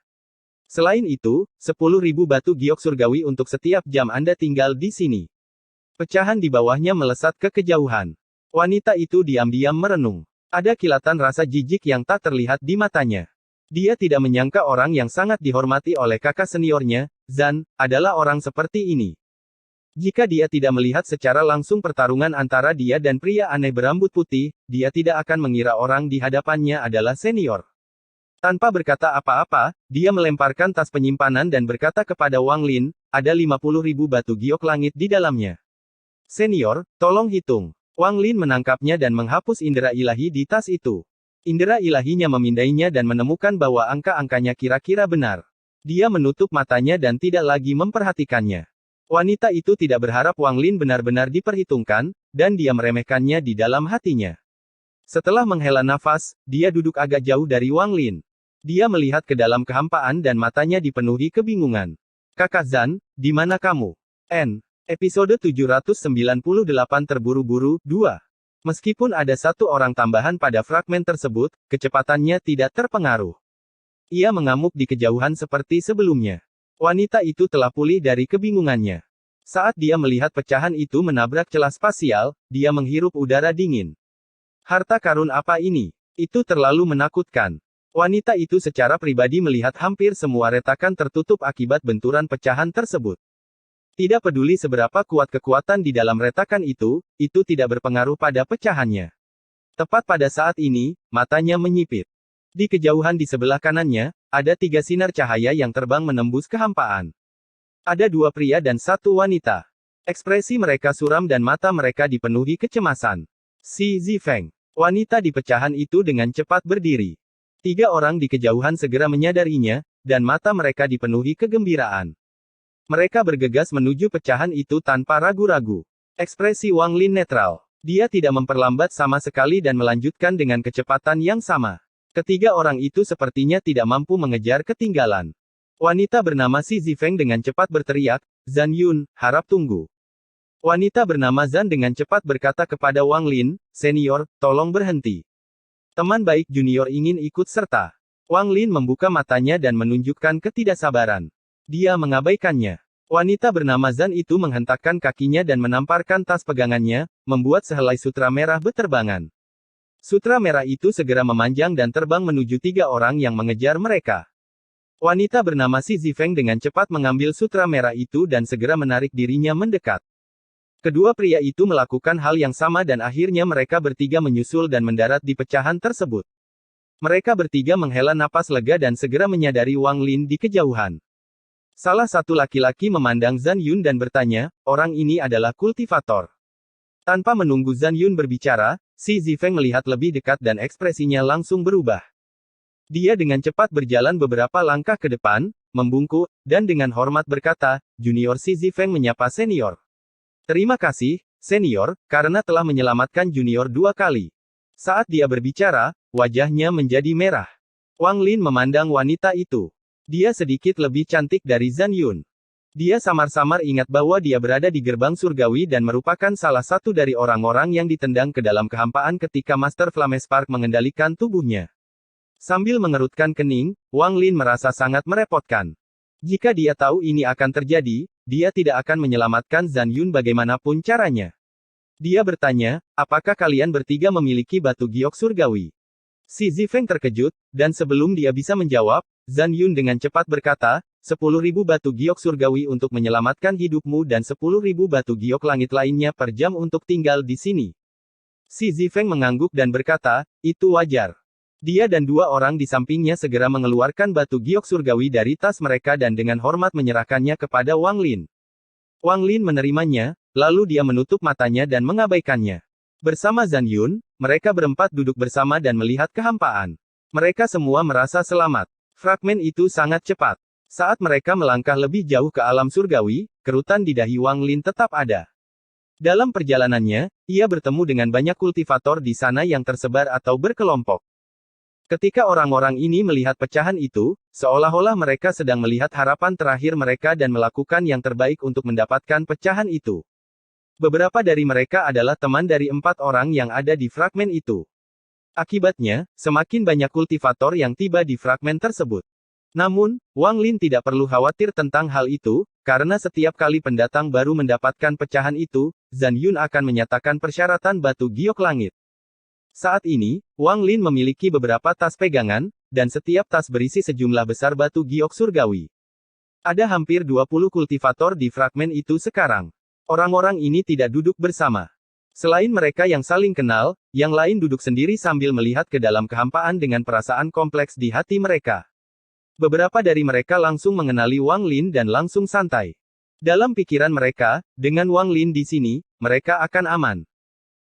Selain itu, 10.000 batu giok surgawi untuk setiap jam Anda tinggal di sini." Pecahan di bawahnya melesat ke kejauhan. Wanita itu diam-diam merenung. Ada kilatan rasa jijik yang tak terlihat di matanya. Dia tidak menyangka orang yang sangat dihormati oleh kakak seniornya, Zan, adalah orang seperti ini. Jika dia tidak melihat secara langsung pertarungan antara dia dan pria aneh berambut putih, dia tidak akan mengira orang di hadapannya adalah senior. Tanpa berkata apa-apa, dia melemparkan tas penyimpanan dan berkata kepada Wang Lin, "Ada 50.000 batu giok langit di dalamnya. Senior, tolong hitung." Wang Lin menangkapnya dan menghapus indera ilahi di tas itu. Indera ilahinya memindainya dan menemukan bahwa angka-angkanya kira-kira benar. Dia menutup matanya dan tidak lagi memperhatikannya. Wanita itu tidak berharap Wang Lin benar-benar diperhitungkan, dan dia meremehkannya di dalam hatinya. Setelah menghela nafas, dia duduk agak jauh dari Wang Lin. Dia melihat ke dalam kehampaan dan matanya dipenuhi kebingungan. "Kakak Zan, di mana kamu?" Episode 798 terburu-buru, 2. Meskipun ada satu orang tambahan pada fragmen tersebut, kecepatannya tidak terpengaruh. Ia mengamuk di kejauhan seperti sebelumnya. Wanita itu telah pulih dari kebingungannya. Saat dia melihat pecahan itu menabrak celah spasial, dia menghirup udara dingin. Harta karun apa ini? Itu terlalu menakutkan. Wanita itu secara pribadi melihat hampir semua retakan tertutup akibat benturan pecahan tersebut. Tidak peduli seberapa kuat kekuatan di dalam retakan itu tidak berpengaruh pada pecahannya. Tepat pada saat ini, matanya menyipit. Di kejauhan di sebelah kanannya, ada 3 sinar cahaya yang terbang menembus kehampaan. Ada 2 pria dan 1 wanita. Ekspresi mereka suram dan mata mereka dipenuhi kecemasan. Si Zifeng. Wanita di pecahan itu dengan cepat berdiri. 3 orang di kejauhan segera menyadarinya, dan mata mereka dipenuhi kegembiraan. Mereka bergegas menuju pecahan itu tanpa ragu-ragu. Ekspresi Wang Lin netral. Dia tidak memperlambat sama sekali dan melanjutkan dengan kecepatan yang sama. Ketiga orang itu sepertinya tidak mampu mengejar ketinggalan. Wanita bernama Si Zifeng dengan cepat berteriak, "Zan Yun, harap tunggu." Wanita bernama Zan dengan cepat berkata kepada Wang Lin, "Senior, tolong berhenti. Teman baik junior ingin ikut serta." Wang Lin membuka matanya dan menunjukkan ketidaksabaran. Dia mengabaikannya. Wanita bernama Zan itu menghentakkan kakinya dan menamparkan tas pegangannya, membuat sehelai sutra merah beterbangan. Sutra merah itu segera memanjang dan terbang menuju 3 orang yang mengejar mereka. Wanita bernama Si Zifeng dengan cepat mengambil sutra merah itu dan segera menarik dirinya mendekat. Kedua pria itu melakukan hal yang sama dan akhirnya mereka bertiga menyusul dan mendarat di pecahan tersebut. Mereka bertiga menghela napas lega dan segera menyadari Wang Lin di kejauhan. Salah satu laki-laki memandang Zan Yun dan bertanya, "Orang ini adalah kultivator." Tanpa menunggu Zan Yun berbicara, Si Zifeng melihat lebih dekat dan ekspresinya langsung berubah. Dia dengan cepat berjalan beberapa langkah ke depan, membungkuk, dan dengan hormat berkata, "Junior." Si Zifeng menyapa senior. "Terima kasih, senior, karena telah menyelamatkan junior 2 kali." Saat dia berbicara, wajahnya menjadi merah. Wang Lin memandang wanita itu. Dia sedikit lebih cantik dari Zan Yun. Dia samar-samar ingat bahwa dia berada di gerbang surgawi dan merupakan salah satu dari orang-orang yang ditendang ke dalam kehampaan ketika Master Flamespark mengendalikan tubuhnya. Sambil mengerutkan kening, Wang Lin merasa sangat merepotkan. Jika dia tahu ini akan terjadi, dia tidak akan menyelamatkan Zhan Yun bagaimanapun caranya. Dia bertanya, apakah kalian bertiga memiliki batu giok surgawi? Si Zifeng terkejut, dan sebelum dia bisa menjawab, Zhan Yun dengan cepat berkata, 10.000 batu giok surgawi untuk menyelamatkan hidupmu dan 10.000 batu giok langit lainnya per jam untuk tinggal di sini. Si Zifeng mengangguk dan berkata, itu wajar. Dia dan dua orang di sampingnya segera mengeluarkan batu giok surgawi dari tas mereka dan dengan hormat menyerahkannya kepada Wang Lin. Wang Lin menerimanya, lalu dia menutup matanya dan mengabaikannya. Bersama Zhan Yun, mereka berempat duduk bersama dan melihat kehampaan. Mereka semua merasa selamat. Fragmen itu sangat cepat. Saat mereka melangkah lebih jauh ke alam surgawi, kerutan di dahi Wang Lin tetap ada. Dalam perjalanannya, ia bertemu dengan banyak kultivator di sana yang tersebar atau berkelompok. Ketika orang-orang ini melihat pecahan itu, seolah-olah mereka sedang melihat harapan terakhir mereka dan melakukan yang terbaik untuk mendapatkan pecahan itu. Beberapa dari mereka adalah teman dari 4 orang yang ada di fragmen itu. Akibatnya, semakin banyak kultivator yang tiba di fragmen tersebut. Namun, Wang Lin tidak perlu khawatir tentang hal itu, karena setiap kali pendatang baru mendapatkan pecahan itu, Zhan Yun akan menyatakan persyaratan batu giok langit. Saat ini, Wang Lin memiliki beberapa tas pegangan, dan setiap tas berisi sejumlah besar batu giok surgawi. Ada hampir 20 kultivator di fragmen itu sekarang. Orang-orang ini tidak duduk bersama. Selain mereka yang saling kenal, yang lain duduk sendiri sambil melihat ke dalam kehampaan dengan perasaan kompleks di hati mereka. Beberapa dari mereka langsung mengenali Wang Lin dan langsung santai. Dalam pikiran mereka, dengan Wang Lin di sini, mereka akan aman.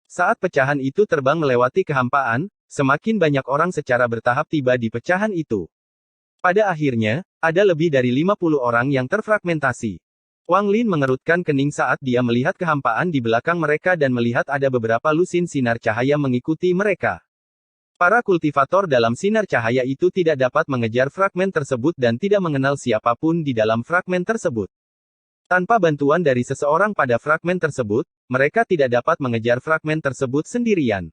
Saat pecahan itu terbang melewati kehampaan, semakin banyak orang secara bertahap tiba di pecahan itu. Pada akhirnya, ada lebih dari 50 orang yang terfragmentasi. Wang Lin mengerutkan kening saat dia melihat kehampaan di belakang mereka dan melihat ada beberapa lusin sinar cahaya mengikuti mereka. Para kultivator dalam sinar cahaya itu tidak dapat mengejar fragmen tersebut dan tidak mengenal siapapun di dalam fragmen tersebut. Tanpa bantuan dari seseorang pada fragmen tersebut, mereka tidak dapat mengejar fragmen tersebut sendirian.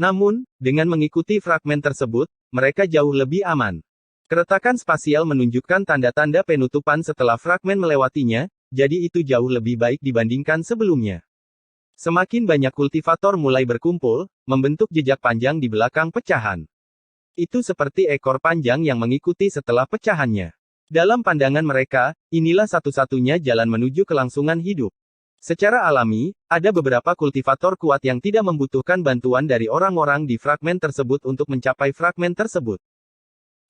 Namun, dengan mengikuti fragmen tersebut, mereka jauh lebih aman. Keretakan spasial menunjukkan tanda-tanda penutupan setelah fragmen melewatinya, jadi itu jauh lebih baik dibandingkan sebelumnya. Semakin banyak kultivator mulai berkumpul, membentuk jejak panjang di belakang pecahan. Itu seperti ekor panjang yang mengikuti setelah pecahannya. Dalam pandangan mereka, inilah satu-satunya jalan menuju kelangsungan hidup. Secara alami, ada beberapa kultivator kuat yang tidak membutuhkan bantuan dari orang-orang di fragmen tersebut untuk mencapai fragmen tersebut.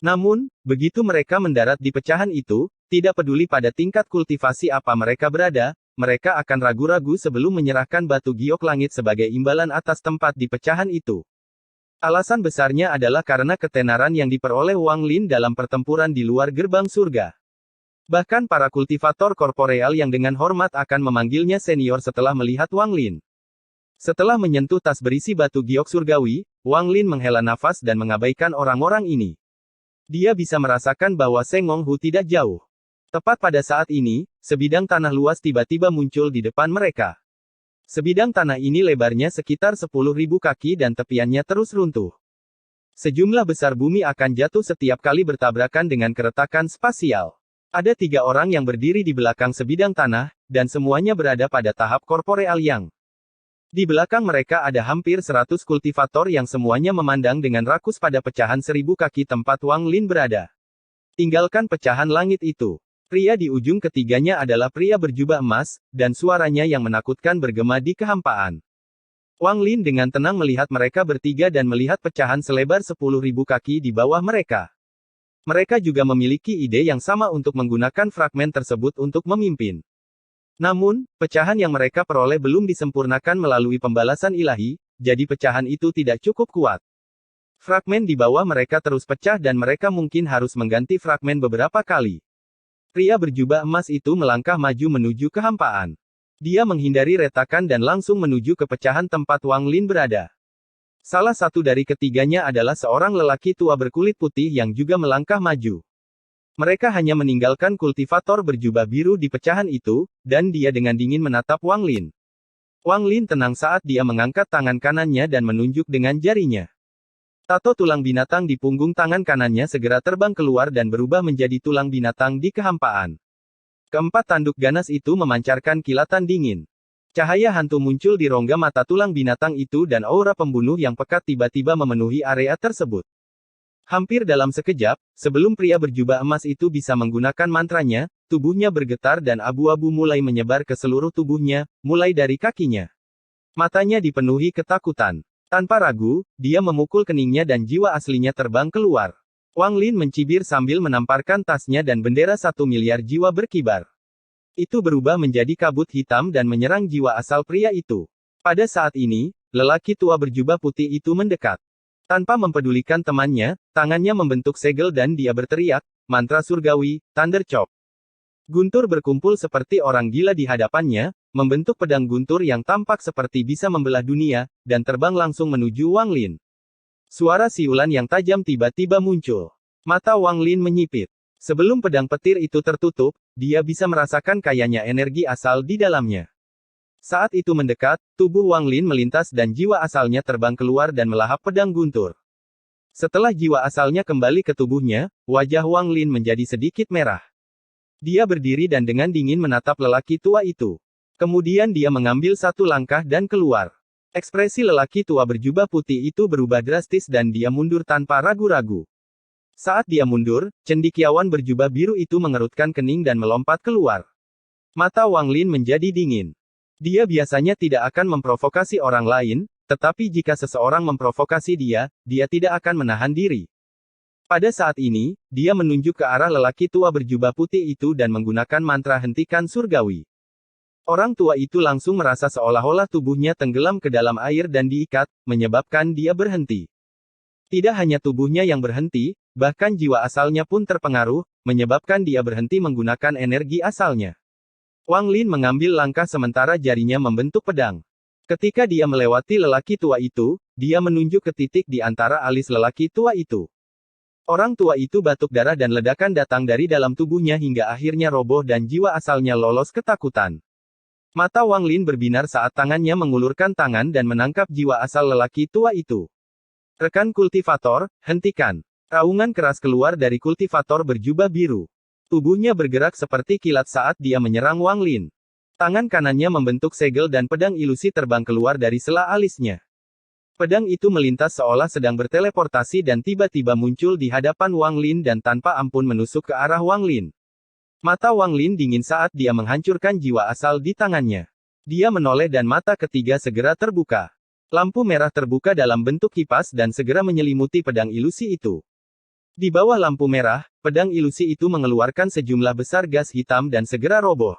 Namun, begitu mereka mendarat di pecahan itu, tidak peduli pada tingkat kultivasi apa mereka berada, mereka akan ragu-ragu sebelum menyerahkan batu giok langit sebagai imbalan atas tempat di pecahan itu. Alasan besarnya adalah karena ketenaran yang diperoleh Wang Lin dalam pertempuran di luar gerbang surga. Bahkan para kultivator korporeal yang dengan hormat akan memanggilnya senior setelah melihat Wang Lin. Setelah menyentuh tas berisi batu giok surgawi, Wang Lin menghela nafas dan mengabaikan orang-orang ini. Dia bisa merasakan bahwa Seng Honghu tidak jauh. Tepat pada saat ini, sebidang tanah luas tiba-tiba muncul di depan mereka. Sebidang tanah ini lebarnya sekitar 10.000 kaki dan tepiannya terus runtuh. Sejumlah besar bumi akan jatuh setiap kali bertabrakan dengan keretakan spasial. Ada 3 orang yang berdiri di belakang sebidang tanah, dan semuanya berada pada tahap korporeal yang. Di belakang mereka ada hampir 100 kultivator yang semuanya memandang dengan rakus pada pecahan 1000 kaki tempat Wang Lin berada. Tinggalkan pecahan langit itu. Pria di ujung ketiganya adalah pria berjubah emas, dan suaranya yang menakutkan bergema di kehampaan. Wang Lin dengan tenang melihat mereka bertiga dan melihat pecahan selebar 10.000 kaki di bawah mereka. Mereka juga memiliki ide yang sama untuk menggunakan fragmen tersebut untuk memimpin. Namun, pecahan yang mereka peroleh belum disempurnakan melalui pembalasan ilahi, jadi pecahan itu tidak cukup kuat. Fragmen di bawah mereka terus pecah dan mereka mungkin harus mengganti fragmen beberapa kali. Pria berjubah emas itu melangkah maju menuju kehampaan. Dia menghindari retakan dan langsung menuju ke pecahan tempat Wang Lin berada. Salah satu dari ketiganya adalah seorang lelaki tua berkulit putih yang juga melangkah maju. Mereka hanya meninggalkan kultivator berjubah biru di pecahan itu, dan dia dengan dingin menatap Wang Lin. Wang Lin tenang saat dia mengangkat tangan kanannya dan menunjuk dengan jarinya. Tato tulang binatang di punggung tangan kanannya segera terbang keluar dan berubah menjadi tulang binatang di kehampaan. Keempat tanduk ganas itu memancarkan kilatan dingin. Cahaya hantu muncul di rongga mata tulang binatang itu dan aura pembunuh yang pekat tiba-tiba memenuhi area tersebut. Hampir dalam sekejap, sebelum pria berjubah emas itu bisa menggunakan mantranya, tubuhnya bergetar dan abu-abu mulai menyebar ke seluruh tubuhnya, mulai dari kakinya. Matanya dipenuhi ketakutan. Tanpa ragu, dia memukul keningnya dan jiwa aslinya terbang keluar. Wang Lin mencibir sambil menamparkan tasnya dan bendera 1 miliar jiwa berkibar. Itu berubah menjadi kabut hitam dan menyerang jiwa asal pria itu. Pada saat ini, lelaki tua berjubah putih itu mendekat. Tanpa mempedulikan temannya, tangannya membentuk segel dan dia berteriak, mantra surgawi, Thunder Chop. Guntur berkumpul seperti orang gila di hadapannya, membentuk pedang guntur yang tampak seperti bisa membelah dunia, dan terbang langsung menuju Wang Lin. Suara siulan yang tajam tiba-tiba muncul. Mata Wang Lin menyipit. Sebelum pedang petir itu tertutup, dia bisa merasakan kayanya energi asal di dalamnya. Saat itu mendekat, tubuh Wang Lin melintas dan jiwa asalnya terbang keluar dan melahap pedang guntur. Setelah jiwa asalnya kembali ke tubuhnya, wajah Wang Lin menjadi sedikit merah. Dia berdiri dan dengan dingin menatap lelaki tua itu. Kemudian dia mengambil satu langkah dan keluar. Ekspresi lelaki tua berjubah putih itu berubah drastis dan dia mundur tanpa ragu-ragu. Saat dia mundur, cendekiawan berjubah biru itu mengerutkan kening dan melompat keluar. Mata Wang Lin menjadi dingin. Dia biasanya tidak akan memprovokasi orang lain, tetapi jika seseorang memprovokasi dia, dia tidak akan menahan diri. Pada saat ini, dia menunjuk ke arah lelaki tua berjubah putih itu dan menggunakan mantra hentikan surgawi. Orang tua itu langsung merasa seolah-olah tubuhnya tenggelam ke dalam air dan diikat, menyebabkan dia berhenti. Tidak hanya tubuhnya yang berhenti, bahkan jiwa asalnya pun terpengaruh, menyebabkan dia berhenti menggunakan energi asalnya. Wang Lin mengambil langkah sementara jarinya membentuk pedang. Ketika dia melewati lelaki tua itu, dia menunjuk ke titik di antara alis lelaki tua itu. Orang tua itu batuk darah dan ledakan datang dari dalam tubuhnya hingga akhirnya roboh dan jiwa asalnya lolos ketakutan. Mata Wang Lin berbinar saat tangannya mengulurkan tangan dan menangkap jiwa asal lelaki tua itu. Rekan kultivator, hentikan. Raungan keras keluar dari kultivator berjubah biru. Tubuhnya bergerak seperti kilat saat dia menyerang Wang Lin. Tangan kanannya membentuk segel dan pedang ilusi terbang keluar dari sela alisnya. Pedang itu melintas seolah sedang berteleportasi dan tiba-tiba muncul di hadapan Wang Lin dan tanpa ampun menusuk ke arah Wang Lin. Mata Wang Lin dingin saat dia menghancurkan jiwa asal di tangannya. Dia menoleh dan mata ketiga segera terbuka. Lampu merah terbuka dalam bentuk kipas dan segera menyelimuti pedang ilusi itu. Di bawah lampu merah, pedang ilusi itu mengeluarkan sejumlah besar gas hitam dan segera roboh.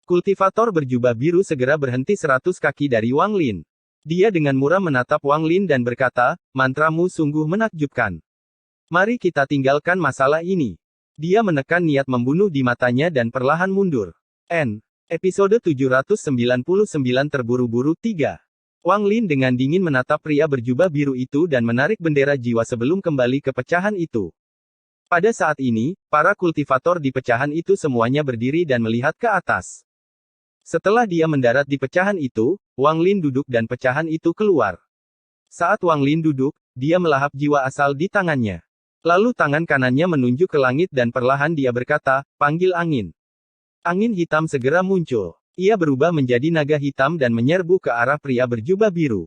Kultivator berjubah biru segera berhenti 100 kaki dari Wang Lin. Dia dengan muram menatap Wang Lin dan berkata, mantramu sungguh menakjubkan. Mari kita tinggalkan masalah ini. Dia menekan niat membunuh di matanya dan perlahan mundur. Episode 799 terburu-buru 3. Wang Lin dengan dingin menatap pria berjubah biru itu dan menarik bendera jiwa sebelum kembali ke pecahan itu. Pada saat ini, para kultivator di pecahan itu semuanya berdiri dan melihat ke atas. Setelah dia mendarat di pecahan itu, Wang Lin duduk dan pecahan itu keluar. Saat Wang Lin duduk, dia melahap jiwa asal di tangannya. Lalu tangan kanannya menunjuk ke langit dan perlahan dia berkata, panggil angin. Angin hitam segera muncul. Ia berubah menjadi naga hitam dan menyerbu ke arah pria berjubah biru.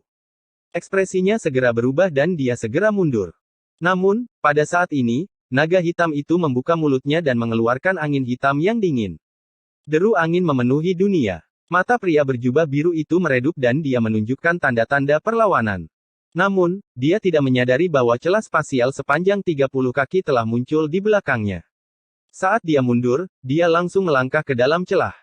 Ekspresinya segera berubah dan dia segera mundur. Namun, pada saat ini, naga hitam itu membuka mulutnya dan mengeluarkan angin hitam yang dingin. Deru angin memenuhi dunia. Mata pria berjubah biru itu meredup dan dia menunjukkan tanda-tanda perlawanan. Namun, dia tidak menyadari bahwa celah spasial sepanjang 30 kaki telah muncul di belakangnya. Saat dia mundur, dia langsung melangkah ke dalam celah.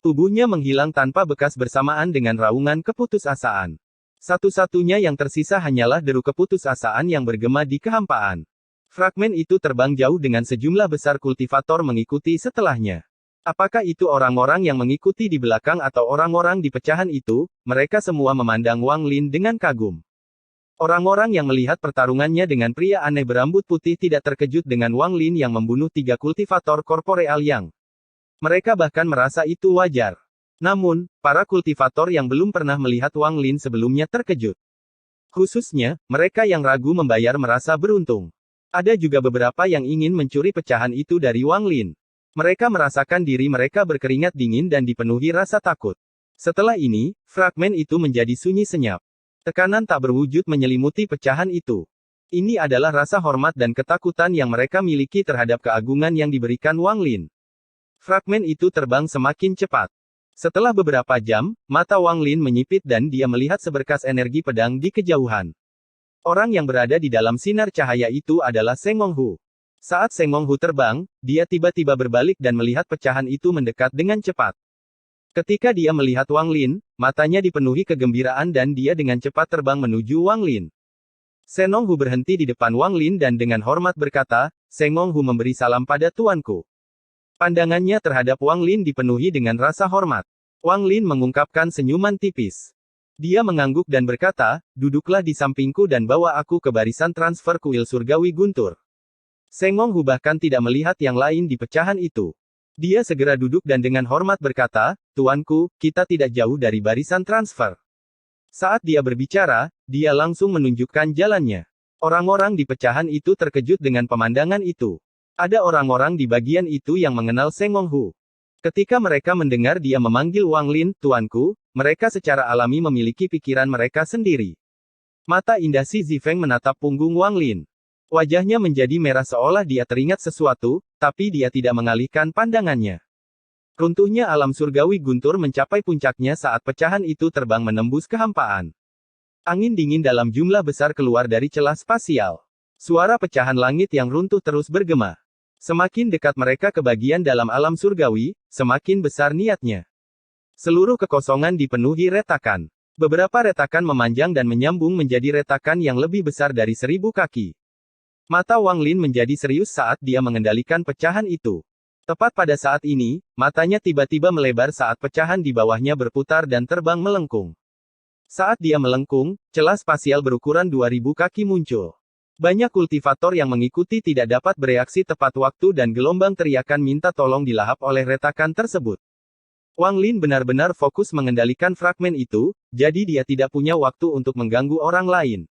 Tubuhnya menghilang tanpa bekas bersamaan dengan raungan keputusasaan. Satu-satunya yang tersisa hanyalah deru keputusasaan yang bergema di kehampaan. Fragmen itu terbang jauh dengan sejumlah besar kultivator mengikuti setelahnya. Apakah itu orang-orang yang mengikuti di belakang atau orang-orang di pecahan itu? Mereka semua memandang Wang Lin dengan kagum. Orang-orang yang melihat pertarungannya dengan pria aneh berambut putih tidak terkejut dengan Wang Lin yang membunuh 3 kultivator korporeal yang. Mereka bahkan merasa itu wajar. Namun, para kultivator yang belum pernah melihat Wang Lin sebelumnya terkejut. Khususnya, mereka yang ragu membayar merasa beruntung. Ada juga beberapa yang ingin mencuri pecahan itu dari Wang Lin. Mereka merasakan diri mereka berkeringat dingin dan dipenuhi rasa takut. Setelah ini, fragmen itu menjadi sunyi senyap. Tekanan tak berwujud menyelimuti pecahan itu. Ini adalah rasa hormat dan ketakutan yang mereka miliki terhadap keagungan yang diberikan Wang Lin. Fragmen itu terbang semakin cepat. Setelah beberapa jam, mata Wang Lin menyipit dan dia melihat seberkas energi pedang di kejauhan. Orang yang berada di dalam sinar cahaya itu adalah Seng Monghu. Saat Seng Monghu terbang, dia tiba-tiba berbalik dan melihat pecahan itu mendekat dengan cepat. Ketika dia melihat Wang Lin, matanya dipenuhi kegembiraan dan dia dengan cepat terbang menuju Wang Lin. Seng Monghu berhenti di depan Wang Lin dan dengan hormat berkata, "Seng Monghu memberi salam pada tuanku." Pandangannya terhadap Wang Lin dipenuhi dengan rasa hormat. Wang Lin mengungkapkan senyuman tipis. Dia mengangguk dan berkata, "Duduklah di sampingku dan bawa aku ke barisan transfer kuil surgawi guntur." Seng Monghu bahkan tidak melihat yang lain di pecahan itu. Dia segera duduk dan dengan hormat berkata, "Tuanku, kita tidak jauh dari barisan transfer." Saat dia berbicara, dia langsung menunjukkan jalannya. Orang-orang di pecahan itu terkejut dengan pemandangan itu. Ada orang-orang di bagian itu yang mengenal Seng Monghu. Ketika mereka mendengar dia memanggil Wang Lin, "Tuanku," mereka secara alami memiliki pikiran mereka sendiri. Mata indah Si Zifeng menatap punggung Wang Lin. Wajahnya menjadi merah seolah dia teringat sesuatu, tapi dia tidak mengalihkan pandangannya. Runtuhnya alam surgawi guntur mencapai puncaknya saat pecahan itu terbang menembus kehampaan. Angin dingin dalam jumlah besar keluar dari celah spasial. Suara pecahan langit yang runtuh terus bergema. Semakin dekat mereka ke bagian dalam alam surgawi, semakin besar niatnya. Seluruh kekosongan dipenuhi retakan. Beberapa retakan memanjang dan menyambung menjadi retakan yang lebih besar dari 1000 kaki. Mata Wang Lin menjadi serius saat dia mengendalikan pecahan itu. Tepat pada saat ini, matanya tiba-tiba melebar saat pecahan di bawahnya berputar dan terbang melengkung. Saat dia melengkung, celah spasial berukuran 2000 kaki muncul. Banyak kultivator yang mengikuti tidak dapat bereaksi tepat waktu dan gelombang teriakan minta tolong dilahap oleh retakan tersebut. Wang Lin benar-benar fokus mengendalikan fragmen itu, jadi dia tidak punya waktu untuk mengganggu orang lain.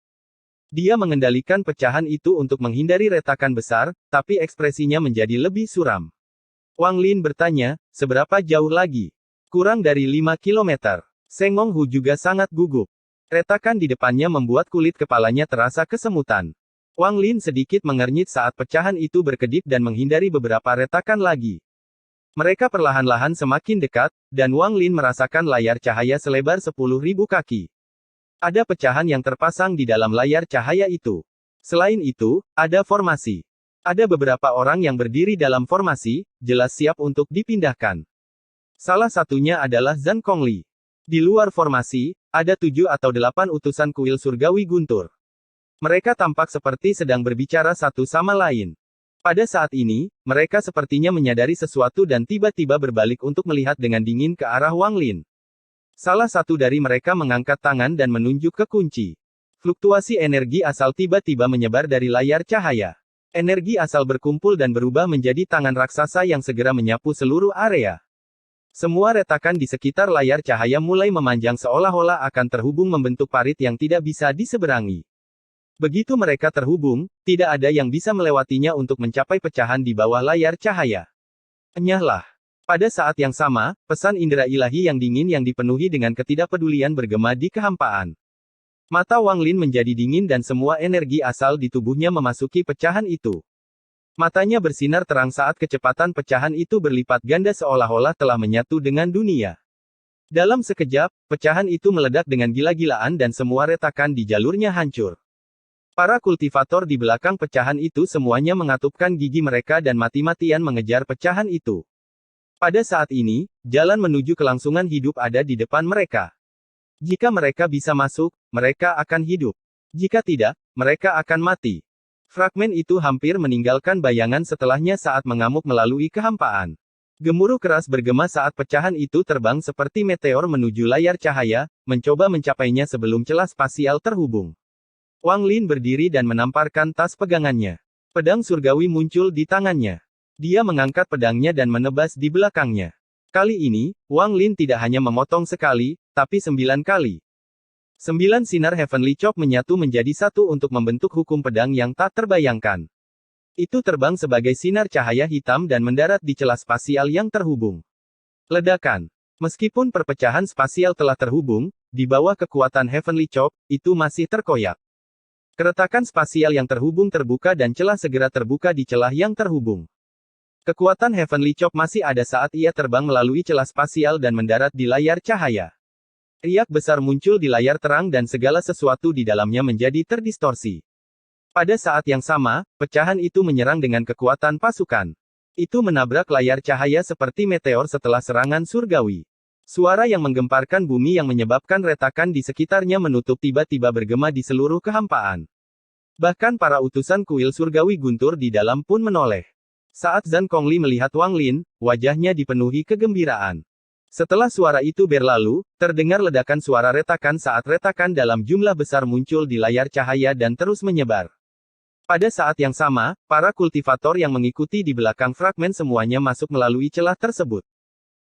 Dia mengendalikan pecahan itu untuk menghindari retakan besar, tapi ekspresinya menjadi lebih suram. Wang Lin bertanya, "Seberapa jauh lagi?" "Kurang dari 5 kilometer." Seng Monghu juga sangat gugup. Retakan di depannya membuat kulit kepalanya terasa kesemutan. Wang Lin sedikit mengernyit saat pecahan itu berkedip dan menghindari beberapa retakan lagi. Mereka perlahan-lahan semakin dekat, dan Wang Lin merasakan layar cahaya selebar 10.000 kaki. Ada pecahan yang terpasang di dalam layar cahaya itu. Selain itu, ada formasi. Ada beberapa orang yang berdiri dalam formasi, jelas siap untuk dipindahkan. Salah satunya adalah Zhang Kongli. Di luar formasi, ada 7 atau 8 utusan kuil surgawi guntur. Mereka tampak seperti sedang berbicara satu sama lain. Pada saat ini, mereka sepertinya menyadari sesuatu dan tiba-tiba berbalik untuk melihat dengan dingin ke arah Wang Lin. Salah satu dari mereka mengangkat tangan dan menunjuk ke kunci. Fluktuasi energi asal tiba-tiba menyebar dari layar cahaya. Energi asal berkumpul dan berubah menjadi tangan raksasa yang segera menyapu seluruh area. Semua retakan di sekitar layar cahaya mulai memanjang seolah-olah akan terhubung membentuk parit yang tidak bisa diseberangi. Begitu mereka terhubung, tidak ada yang bisa melewatinya untuk mencapai pecahan di bawah layar cahaya. Enyahlah. Pada saat yang sama, pesan indera ilahi yang dingin yang dipenuhi dengan ketidakpedulian bergema di kehampaan. Mata Wang Lin menjadi dingin dan semua energi asal di tubuhnya memasuki pecahan itu. Matanya bersinar terang saat kecepatan pecahan itu berlipat ganda seolah-olah telah menyatu dengan dunia. Dalam sekejap, pecahan itu meledak dengan gila-gilaan dan semua retakan di jalurnya hancur. Para kultivator di belakang pecahan itu semuanya mengatupkan gigi mereka dan mati-matian mengejar pecahan itu. Pada saat ini, jalan menuju kelangsungan hidup ada di depan mereka. Jika mereka bisa masuk, mereka akan hidup. Jika tidak, mereka akan mati. Fragmen itu hampir meninggalkan bayangan setelahnya saat mengamuk melalui kehampaan. Gemuruh keras bergema saat pecahan itu terbang seperti meteor menuju layar cahaya, mencoba mencapainya sebelum celah spasial terhubung. Wang Lin berdiri dan menamparkan tas pegangannya. Pedang surgawi muncul di tangannya. Dia mengangkat pedangnya dan menebas di belakangnya. Kali ini, Wang Lin tidak hanya memotong sekali, tapi 9 kali. 9 sinar Heavenly Chop menyatu menjadi satu untuk membentuk hukum pedang yang tak terbayangkan. Itu terbang sebagai sinar cahaya hitam dan mendarat di celah spasial yang terhubung. Ledakan. Meskipun perpecahan spasial telah terhubung, di bawah kekuatan Heavenly Chop, itu masih terkoyak. Keretakan spasial yang terhubung terbuka dan celah segera terbuka di celah yang terhubung. Kekuatan Heavenly Chop masih ada saat ia terbang melalui celah spasial dan mendarat di layar cahaya. Riak besar muncul di layar terang dan segala sesuatu di dalamnya menjadi terdistorsi. Pada saat yang sama, pecahan itu menyerang dengan kekuatan pasukan. Itu menabrak layar cahaya seperti meteor setelah serangan surgawi. Suara yang menggemparkan bumi yang menyebabkan retakan di sekitarnya menutup tiba-tiba bergema di seluruh kehampaan. Bahkan para utusan kuil surgawi guntur di dalam pun menoleh. Saat Zhang Kongli melihat Wang Lin, wajahnya dipenuhi kegembiraan. Setelah suara itu berlalu, terdengar ledakan suara retakan saat retakan dalam jumlah besar muncul di layar cahaya dan terus menyebar. Pada saat yang sama, para kultivator yang mengikuti di belakang fragmen semuanya masuk melalui celah tersebut.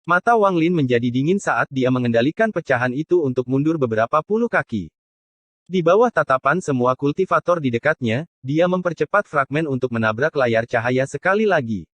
Mata Wang Lin menjadi dingin saat dia mengendalikan pecahan itu untuk mundur beberapa puluh kaki. Di bawah tatapan semua kultivator di dekatnya, dia mempercepat fragmen untuk menabrak layar cahaya sekali lagi.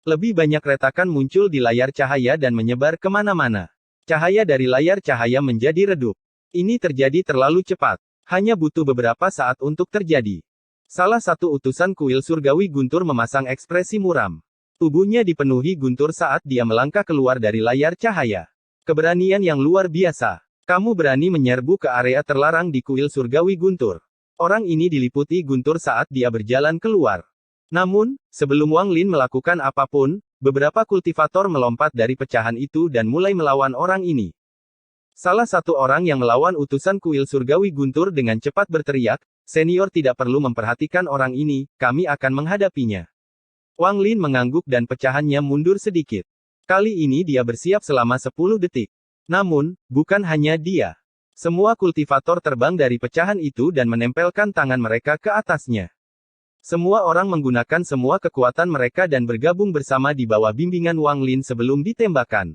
Lebih banyak retakan muncul di layar cahaya dan menyebar kemana-mana. Cahaya dari layar cahaya menjadi redup. Ini terjadi terlalu cepat. Hanya butuh beberapa saat untuk terjadi. Salah satu utusan kuil surgawi guntur memasang ekspresi muram. Tubuhnya dipenuhi guntur saat dia melangkah keluar dari layar cahaya. Keberanian yang luar biasa. Kamu berani menyerbu ke area terlarang di kuil surgawi guntur. Orang ini diliputi guntur saat dia berjalan keluar. Namun, sebelum Wang Lin melakukan apapun, beberapa kultivator melompat dari pecahan itu dan mulai melawan orang ini. Salah satu orang yang melawan utusan kuil surgawi guntur dengan cepat berteriak, "Senior tidak perlu memperhatikan orang ini, kami akan menghadapinya." Wang Lin mengangguk dan pecahannya mundur sedikit. Kali ini dia bersiap selama 10 detik. Namun, bukan hanya dia. Semua kultivator terbang dari pecahan itu dan menempelkan tangan mereka ke atasnya. Semua orang menggunakan semua kekuatan mereka dan bergabung bersama di bawah bimbingan Wang Lin sebelum ditembakkan.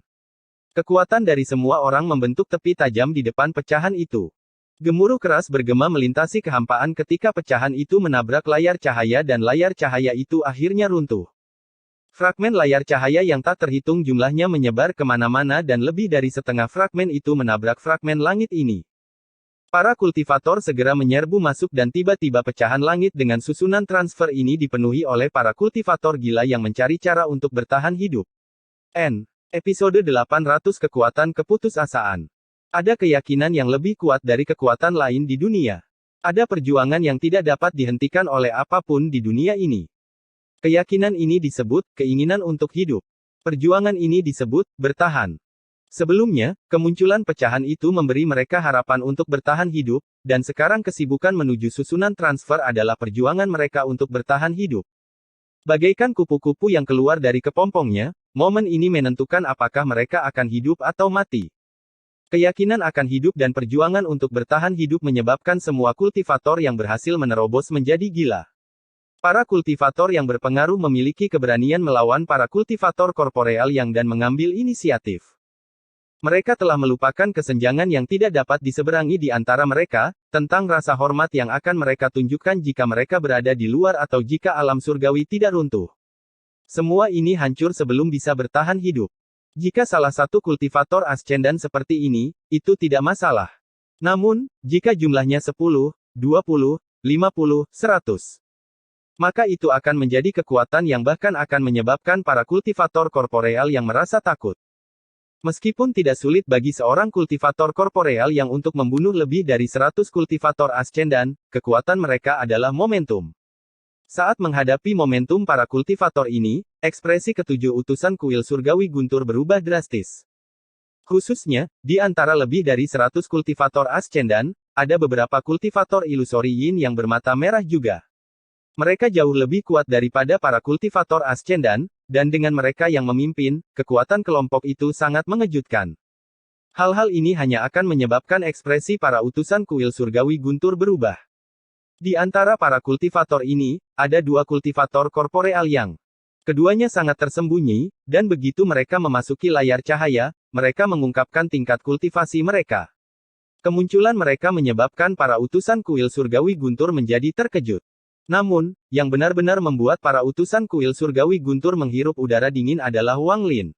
Kekuatan dari semua orang membentuk tepi tajam di depan pecahan itu. Gemuruh keras bergema melintasi kehampaan ketika pecahan itu menabrak layar cahaya dan layar cahaya itu akhirnya runtuh. Fragmen layar cahaya yang tak terhitung jumlahnya menyebar kemana-mana dan lebih dari setengah fragmen itu menabrak fragmen langit ini. Para kultivator segera menyerbu masuk dan tiba-tiba pecahan langit dengan susunan transfer ini dipenuhi oleh para kultivator gila yang mencari cara untuk bertahan hidup. Episode 800 Kekuatan Keputusasaan. Ada keyakinan yang lebih kuat dari kekuatan lain di dunia. Ada perjuangan yang tidak dapat dihentikan oleh apapun di dunia ini. Keyakinan ini disebut keinginan untuk hidup. Perjuangan ini disebut bertahan. Sebelumnya, kemunculan pecahan itu memberi mereka harapan untuk bertahan hidup, dan sekarang kesibukan menuju susunan transfer adalah perjuangan mereka untuk bertahan hidup. Bagaikan kupu-kupu yang keluar dari kepompongnya, momen ini menentukan apakah mereka akan hidup atau mati. Keyakinan akan hidup dan perjuangan untuk bertahan hidup menyebabkan semua kultivator yang berhasil menerobos menjadi gila. Para kultivator yang berpengaruh memiliki keberanian melawan para kultivator korporeal yang dan mengambil inisiatif. Mereka telah melupakan kesenjangan yang tidak dapat diseberangi di antara mereka, tentang rasa hormat yang akan mereka tunjukkan jika mereka berada di luar atau jika alam surgawi tidak runtuh. Semua ini hancur sebelum bisa bertahan hidup. Jika salah satu kultivator ascendan seperti ini, itu tidak masalah. Namun, jika jumlahnya 10, 20, 50, 100. Maka itu akan menjadi kekuatan yang bahkan akan menyebabkan para kultivator korporeal yang merasa takut. Meskipun tidak sulit bagi seorang kultivator korporeal yang untuk membunuh lebih dari 100 kultivator ascendan, kekuatan mereka adalah momentum. Saat menghadapi momentum para kultivator ini, ekspresi ketujuh utusan kuil surgawi guntur berubah drastis. Khususnya, di antara lebih dari 100 kultivator ascendan, ada beberapa kultivator ilusori yin yang bermata merah juga. Mereka jauh lebih kuat daripada para kultivator ascendan, dan dengan mereka yang memimpin, kekuatan kelompok itu sangat mengejutkan. Hal-hal ini hanya akan menyebabkan ekspresi para utusan kuil surgawi guntur berubah. Di antara para kultivator ini, ada dua kultivator korporeal yang keduanya sangat tersembunyi, dan begitu mereka memasuki layar cahaya, mereka mengungkapkan tingkat kultivasi mereka. Kemunculan mereka menyebabkan para utusan kuil surgawi guntur menjadi terkejut. Namun, yang benar-benar membuat para utusan kuil surgawi guntur menghirup udara dingin adalah Wang Lin.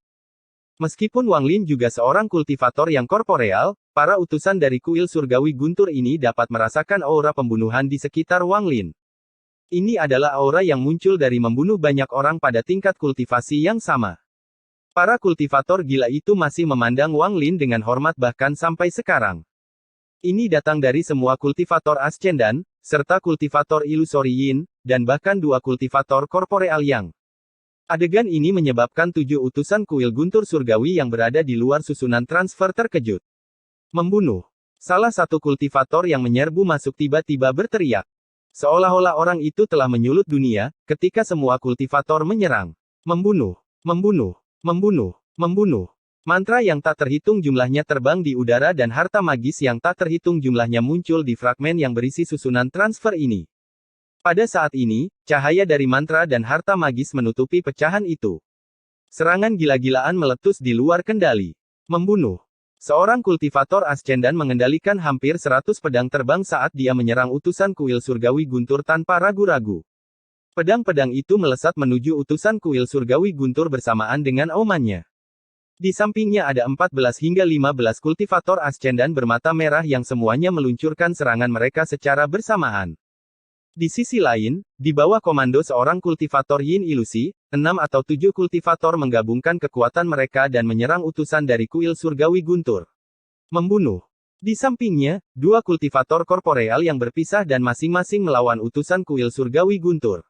Meskipun Wang Lin juga seorang kultivator yang korporeal, para utusan dari kuil surgawi guntur ini dapat merasakan aura pembunuhan di sekitar Wang Lin. Ini adalah aura yang muncul dari membunuh banyak orang pada tingkat kultivasi yang sama. Para kultivator gila itu masih memandang Wang Lin dengan hormat bahkan sampai sekarang. Ini datang dari semua kultivator Ascendan, serta kultivator ilusori Yin, dan bahkan 2 kultivator korporeal Yang. Adegan ini menyebabkan 7 utusan kuil guntur surgawi yang berada di luar susunan transfer terkejut. Membunuh. Salah satu kultivator yang menyerbu masuk tiba-tiba berteriak. Seolah-olah orang itu telah menyulut dunia, ketika semua kultivator menyerang. Membunuh. Membunuh. Membunuh. Membunuh. Mantra yang tak terhitung jumlahnya terbang di udara dan harta magis yang tak terhitung jumlahnya muncul di fragmen yang berisi susunan transfer ini. Pada saat ini, cahaya dari mantra dan harta magis menutupi pecahan itu. Serangan gila-gilaan meletus di luar kendali. Membunuh. Seorang kultivator Ascendan mengendalikan hampir 100 pedang terbang saat dia menyerang utusan kuil surgawi guntur tanpa ragu-ragu. Pedang-pedang itu melesat menuju utusan kuil surgawi guntur bersamaan dengan aumannya. Di sampingnya ada 14 hingga 15 kultivator Ascendan bermata merah yang semuanya meluncurkan serangan mereka secara bersamaan. Di sisi lain, di bawah komando seorang kultivator Yin ilusi, 6 atau 7 kultivator menggabungkan kekuatan mereka dan menyerang utusan dari kuil surgawi guntur. Membunuh. Di sampingnya, 2 kultivator korporeal yang berpisah dan masing-masing melawan utusan kuil surgawi guntur.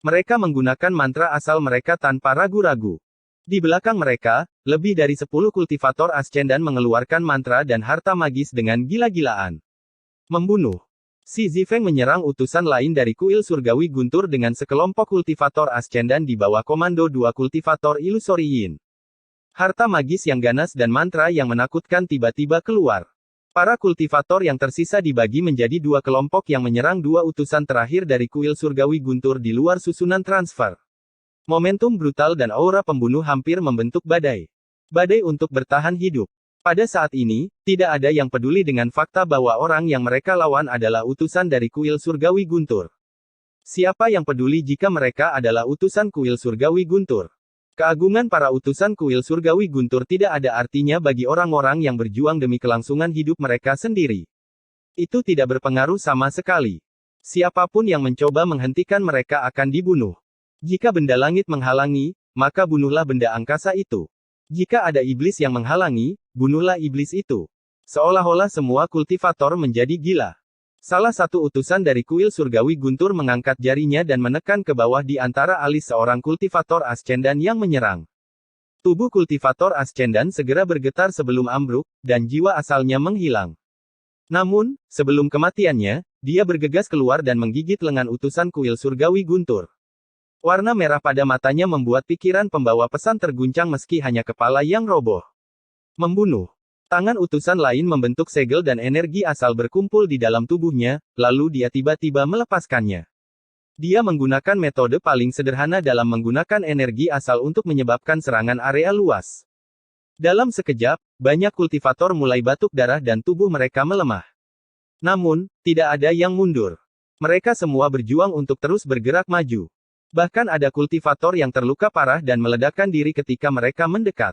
Mereka menggunakan mantra asal mereka tanpa ragu-ragu. Di belakang mereka, lebih dari 10 kultivator Ascendan mengeluarkan mantra dan harta magis dengan gila-gilaan. Membunuh. Si Zifeng menyerang utusan lain dari kuil surgawi guntur dengan sekelompok kultivator Ascendan di bawah komando 2 kultivator ilusori Yin. Harta magis yang ganas dan mantra yang menakutkan tiba-tiba keluar. Para kultivator yang tersisa dibagi menjadi 2 kelompok yang menyerang 2 utusan terakhir dari kuil surgawi guntur di luar susunan transfer. Momentum brutal dan aura pembunuh hampir membentuk badai. Badai untuk bertahan hidup. Pada saat ini, tidak ada yang peduli dengan fakta bahwa orang yang mereka lawan adalah utusan dari kuil surgawi guntur. Siapa yang peduli jika mereka adalah utusan kuil surgawi guntur? Keagungan para utusan kuil surgawi guntur tidak ada artinya bagi orang-orang yang berjuang demi kelangsungan hidup mereka sendiri. Itu tidak berpengaruh sama sekali. Siapapun yang mencoba menghentikan mereka akan dibunuh. Jika benda langit menghalangi, maka bunuhlah benda angkasa itu. Jika ada iblis yang menghalangi, bunuhlah iblis itu. Seolah-olah semua kultivator menjadi gila. Salah satu utusan dari kuil surgawi guntur mengangkat jarinya dan menekan ke bawah di antara alis seorang kultivator Ascendan yang menyerang. Tubuh kultivator Ascendan segera bergetar sebelum ambruk, dan jiwa asalnya menghilang. Namun, sebelum kematiannya, dia bergegas keluar dan menggigit lengan utusan kuil surgawi guntur. Warna merah pada matanya membuat pikiran pembawa pesan terguncang meski hanya kepala yang roboh. Membunuh. Tangan utusan lain membentuk segel dan energi asal berkumpul di dalam tubuhnya, lalu dia tiba-tiba melepaskannya. Dia menggunakan metode paling sederhana dalam menggunakan energi asal untuk menyebabkan serangan area luas. Dalam sekejap, banyak kultivator mulai batuk darah dan tubuh mereka melemah. Namun, tidak ada yang mundur. Mereka semua berjuang untuk terus bergerak maju. Bahkan ada kultivator yang terluka parah dan meledakkan diri ketika mereka mendekat.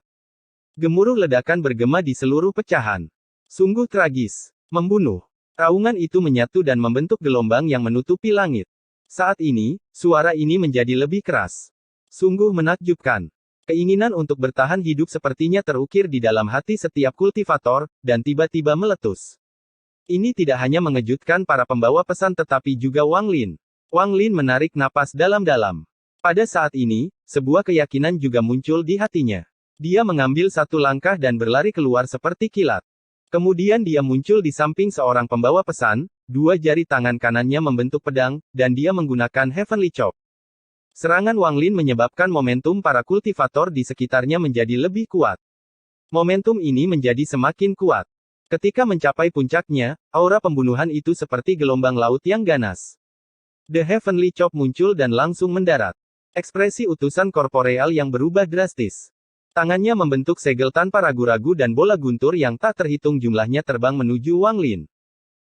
Gemuruh ledakan bergema di seluruh pecahan. Sungguh tragis. Membunuh. Raungan itu menyatu dan membentuk gelombang yang menutupi langit. Saat ini, suara ini menjadi lebih keras. Sungguh menakjubkan. Keinginan untuk bertahan hidup sepertinya terukir di dalam hati setiap kultivator, dan tiba-tiba meletus. Ini tidak hanya mengejutkan para pembawa pesan tetapi juga Wang Lin. Wang Lin menarik napas dalam-dalam. Pada saat ini, sebuah keyakinan juga muncul di hatinya. Dia mengambil satu langkah dan berlari keluar seperti kilat. Kemudian dia muncul di samping seorang pembawa pesan, 2 jari tangan kanannya membentuk pedang, dan dia menggunakan Heavenly Chop. Serangan Wang Lin menyebabkan momentum para kultivator di sekitarnya menjadi lebih kuat. Momentum ini menjadi semakin kuat. Ketika mencapai puncaknya, aura pembunuhan itu seperti gelombang laut yang ganas. The Heavenly Chop muncul dan langsung mendarat. Ekspresi utusan korporeal yang berubah drastis. Tangannya membentuk segel tanpa ragu-ragu dan bola guntur yang tak terhitung jumlahnya terbang menuju Wang Lin.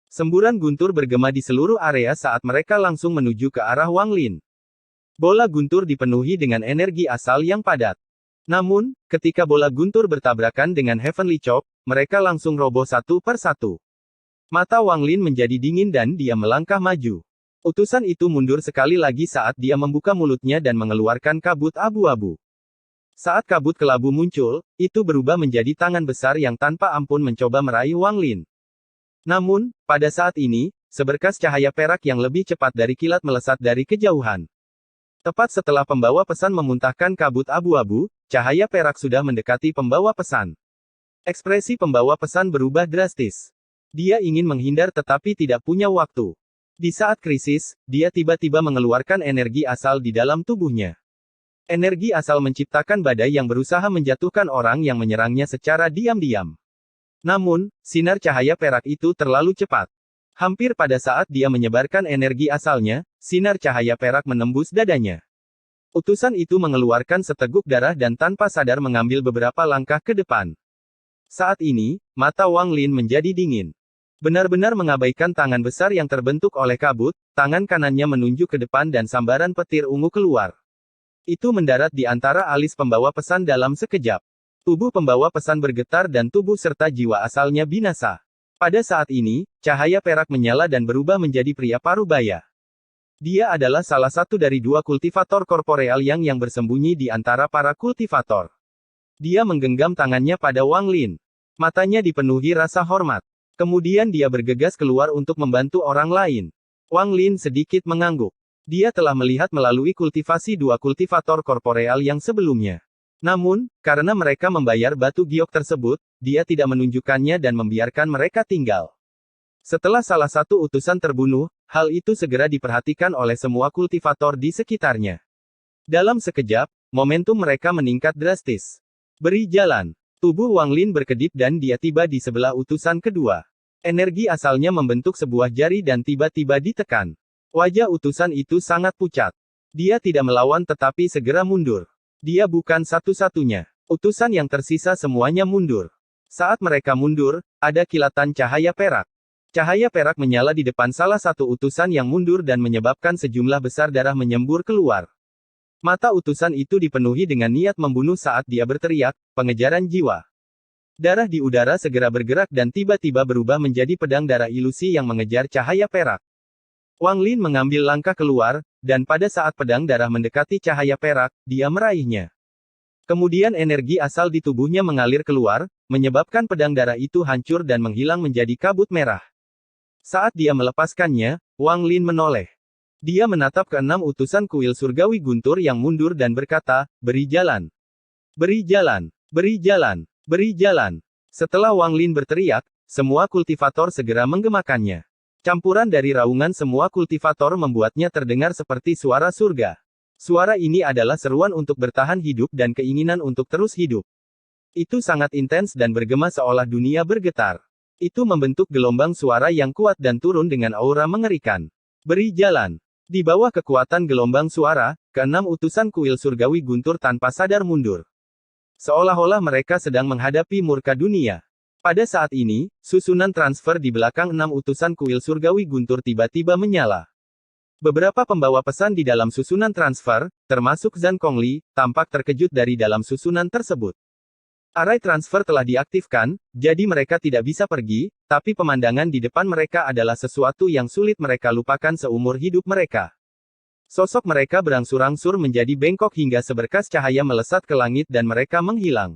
Semburan guntur bergema di seluruh area saat mereka langsung menuju ke arah Wang Lin. Bola guntur dipenuhi dengan energi asal yang padat. Namun, ketika bola guntur bertabrakan dengan Heavenly Chop, mereka langsung roboh satu per satu. Mata Wang Lin menjadi dingin dan dia melangkah maju. Utusan itu mundur sekali lagi saat dia membuka mulutnya dan mengeluarkan kabut abu-abu. Saat kabut kelabu muncul, itu berubah menjadi tangan besar yang tanpa ampun mencoba meraih Wang Lin. Namun, pada saat ini, seberkas cahaya perak yang lebih cepat dari kilat melesat dari kejauhan. Tepat setelah pembawa pesan memuntahkan kabut abu-abu, cahaya perak sudah mendekati pembawa pesan. Ekspresi pembawa pesan berubah drastis. Dia ingin menghindar tetapi tidak punya waktu. Di saat krisis, dia tiba-tiba mengeluarkan energi asal di dalam tubuhnya. Energi asal menciptakan badai yang berusaha menjatuhkan orang yang menyerangnya secara diam-diam. Namun, sinar cahaya perak itu terlalu cepat. Hampir pada saat dia menyebarkan energi asalnya, sinar cahaya perak menembus dadanya. Utusan itu mengeluarkan seteguk darah dan tanpa sadar mengambil beberapa langkah ke depan. Saat ini, mata Wang Lin menjadi dingin. Benar-benar mengabaikan tangan besar yang terbentuk oleh kabut, tangan kanannya menunjuk ke depan dan sambaran petir ungu keluar. Itu mendarat di antara alis pembawa pesan dalam sekejap. Tubuh pembawa pesan bergetar dan tubuh serta jiwa asalnya binasa. Pada saat ini, cahaya perak menyala dan berubah menjadi pria parubaya. Dia adalah salah satu dari dua kultivator korporeal yang bersembunyi di antara para kultivator. Dia menggenggam tangannya pada Wang Lin. Matanya dipenuhi rasa hormat. Kemudian dia bergegas keluar untuk membantu orang lain. Wang Lin sedikit mengangguk. Dia telah melihat melalui kultivasi dua kultivator korporeal yang sebelumnya. Namun, karena mereka membayar batu giok tersebut, dia tidak menunjukkannya dan membiarkan mereka tinggal. Setelah salah satu utusan terbunuh, hal itu segera diperhatikan oleh semua kultivator di sekitarnya. Dalam sekejap, momentum mereka meningkat drastis. Beri jalan. Tubuh Wang Lin berkedip dan dia tiba di sebelah utusan kedua. Energi asalnya membentuk sebuah jari dan tiba-tiba ditekan. Wajah utusan itu sangat pucat. Dia tidak melawan tetapi segera mundur. Dia bukan satu-satunya. Utusan yang tersisa semuanya mundur. Saat mereka mundur, ada kilatan cahaya perak. Cahaya perak menyala di depan salah satu utusan yang mundur dan menyebabkan sejumlah besar darah menyembur keluar. Mata utusan itu dipenuhi dengan niat membunuh saat dia berteriak, pengejaran jiwa. Darah di udara segera bergerak dan tiba-tiba berubah menjadi pedang darah ilusi yang mengejar cahaya perak. Wang Lin mengambil langkah keluar, dan pada saat pedang darah mendekati cahaya perak, dia meraihnya. Kemudian energi asal di tubuhnya mengalir keluar, menyebabkan pedang darah itu hancur dan menghilang menjadi kabut merah. Saat dia melepaskannya, Wang Lin menoleh. Dia menatap keenam utusan kuil surgawi guntur yang mundur dan berkata, beri jalan. Beri jalan. Beri jalan. Beri jalan. Setelah Wang Lin berteriak, semua kultivator segera menggemakannya. Campuran dari raungan semua kultivator membuatnya terdengar seperti suara surga. Suara ini adalah seruan untuk bertahan hidup dan keinginan untuk terus hidup. Itu sangat intens dan bergema seolah dunia bergetar. Itu membentuk gelombang suara yang kuat dan turun dengan aura mengerikan. Beri jalan. Di bawah kekuatan gelombang suara, keenam utusan kuil surgawi guntur tanpa sadar mundur. Seolah-olah mereka sedang menghadapi murka dunia. Pada saat ini, susunan transfer di belakang enam utusan kuil surgawi guntur tiba-tiba menyala. Beberapa pembawa pesan di dalam susunan transfer, termasuk Zhang Kongli, tampak terkejut dari dalam susunan tersebut. Arai transfer telah diaktifkan, jadi mereka tidak bisa pergi, tapi pemandangan di depan mereka adalah sesuatu yang sulit mereka lupakan seumur hidup mereka. Sosok mereka berangsur-angsur menjadi bengkok hingga seberkas cahaya melesat ke langit dan mereka menghilang.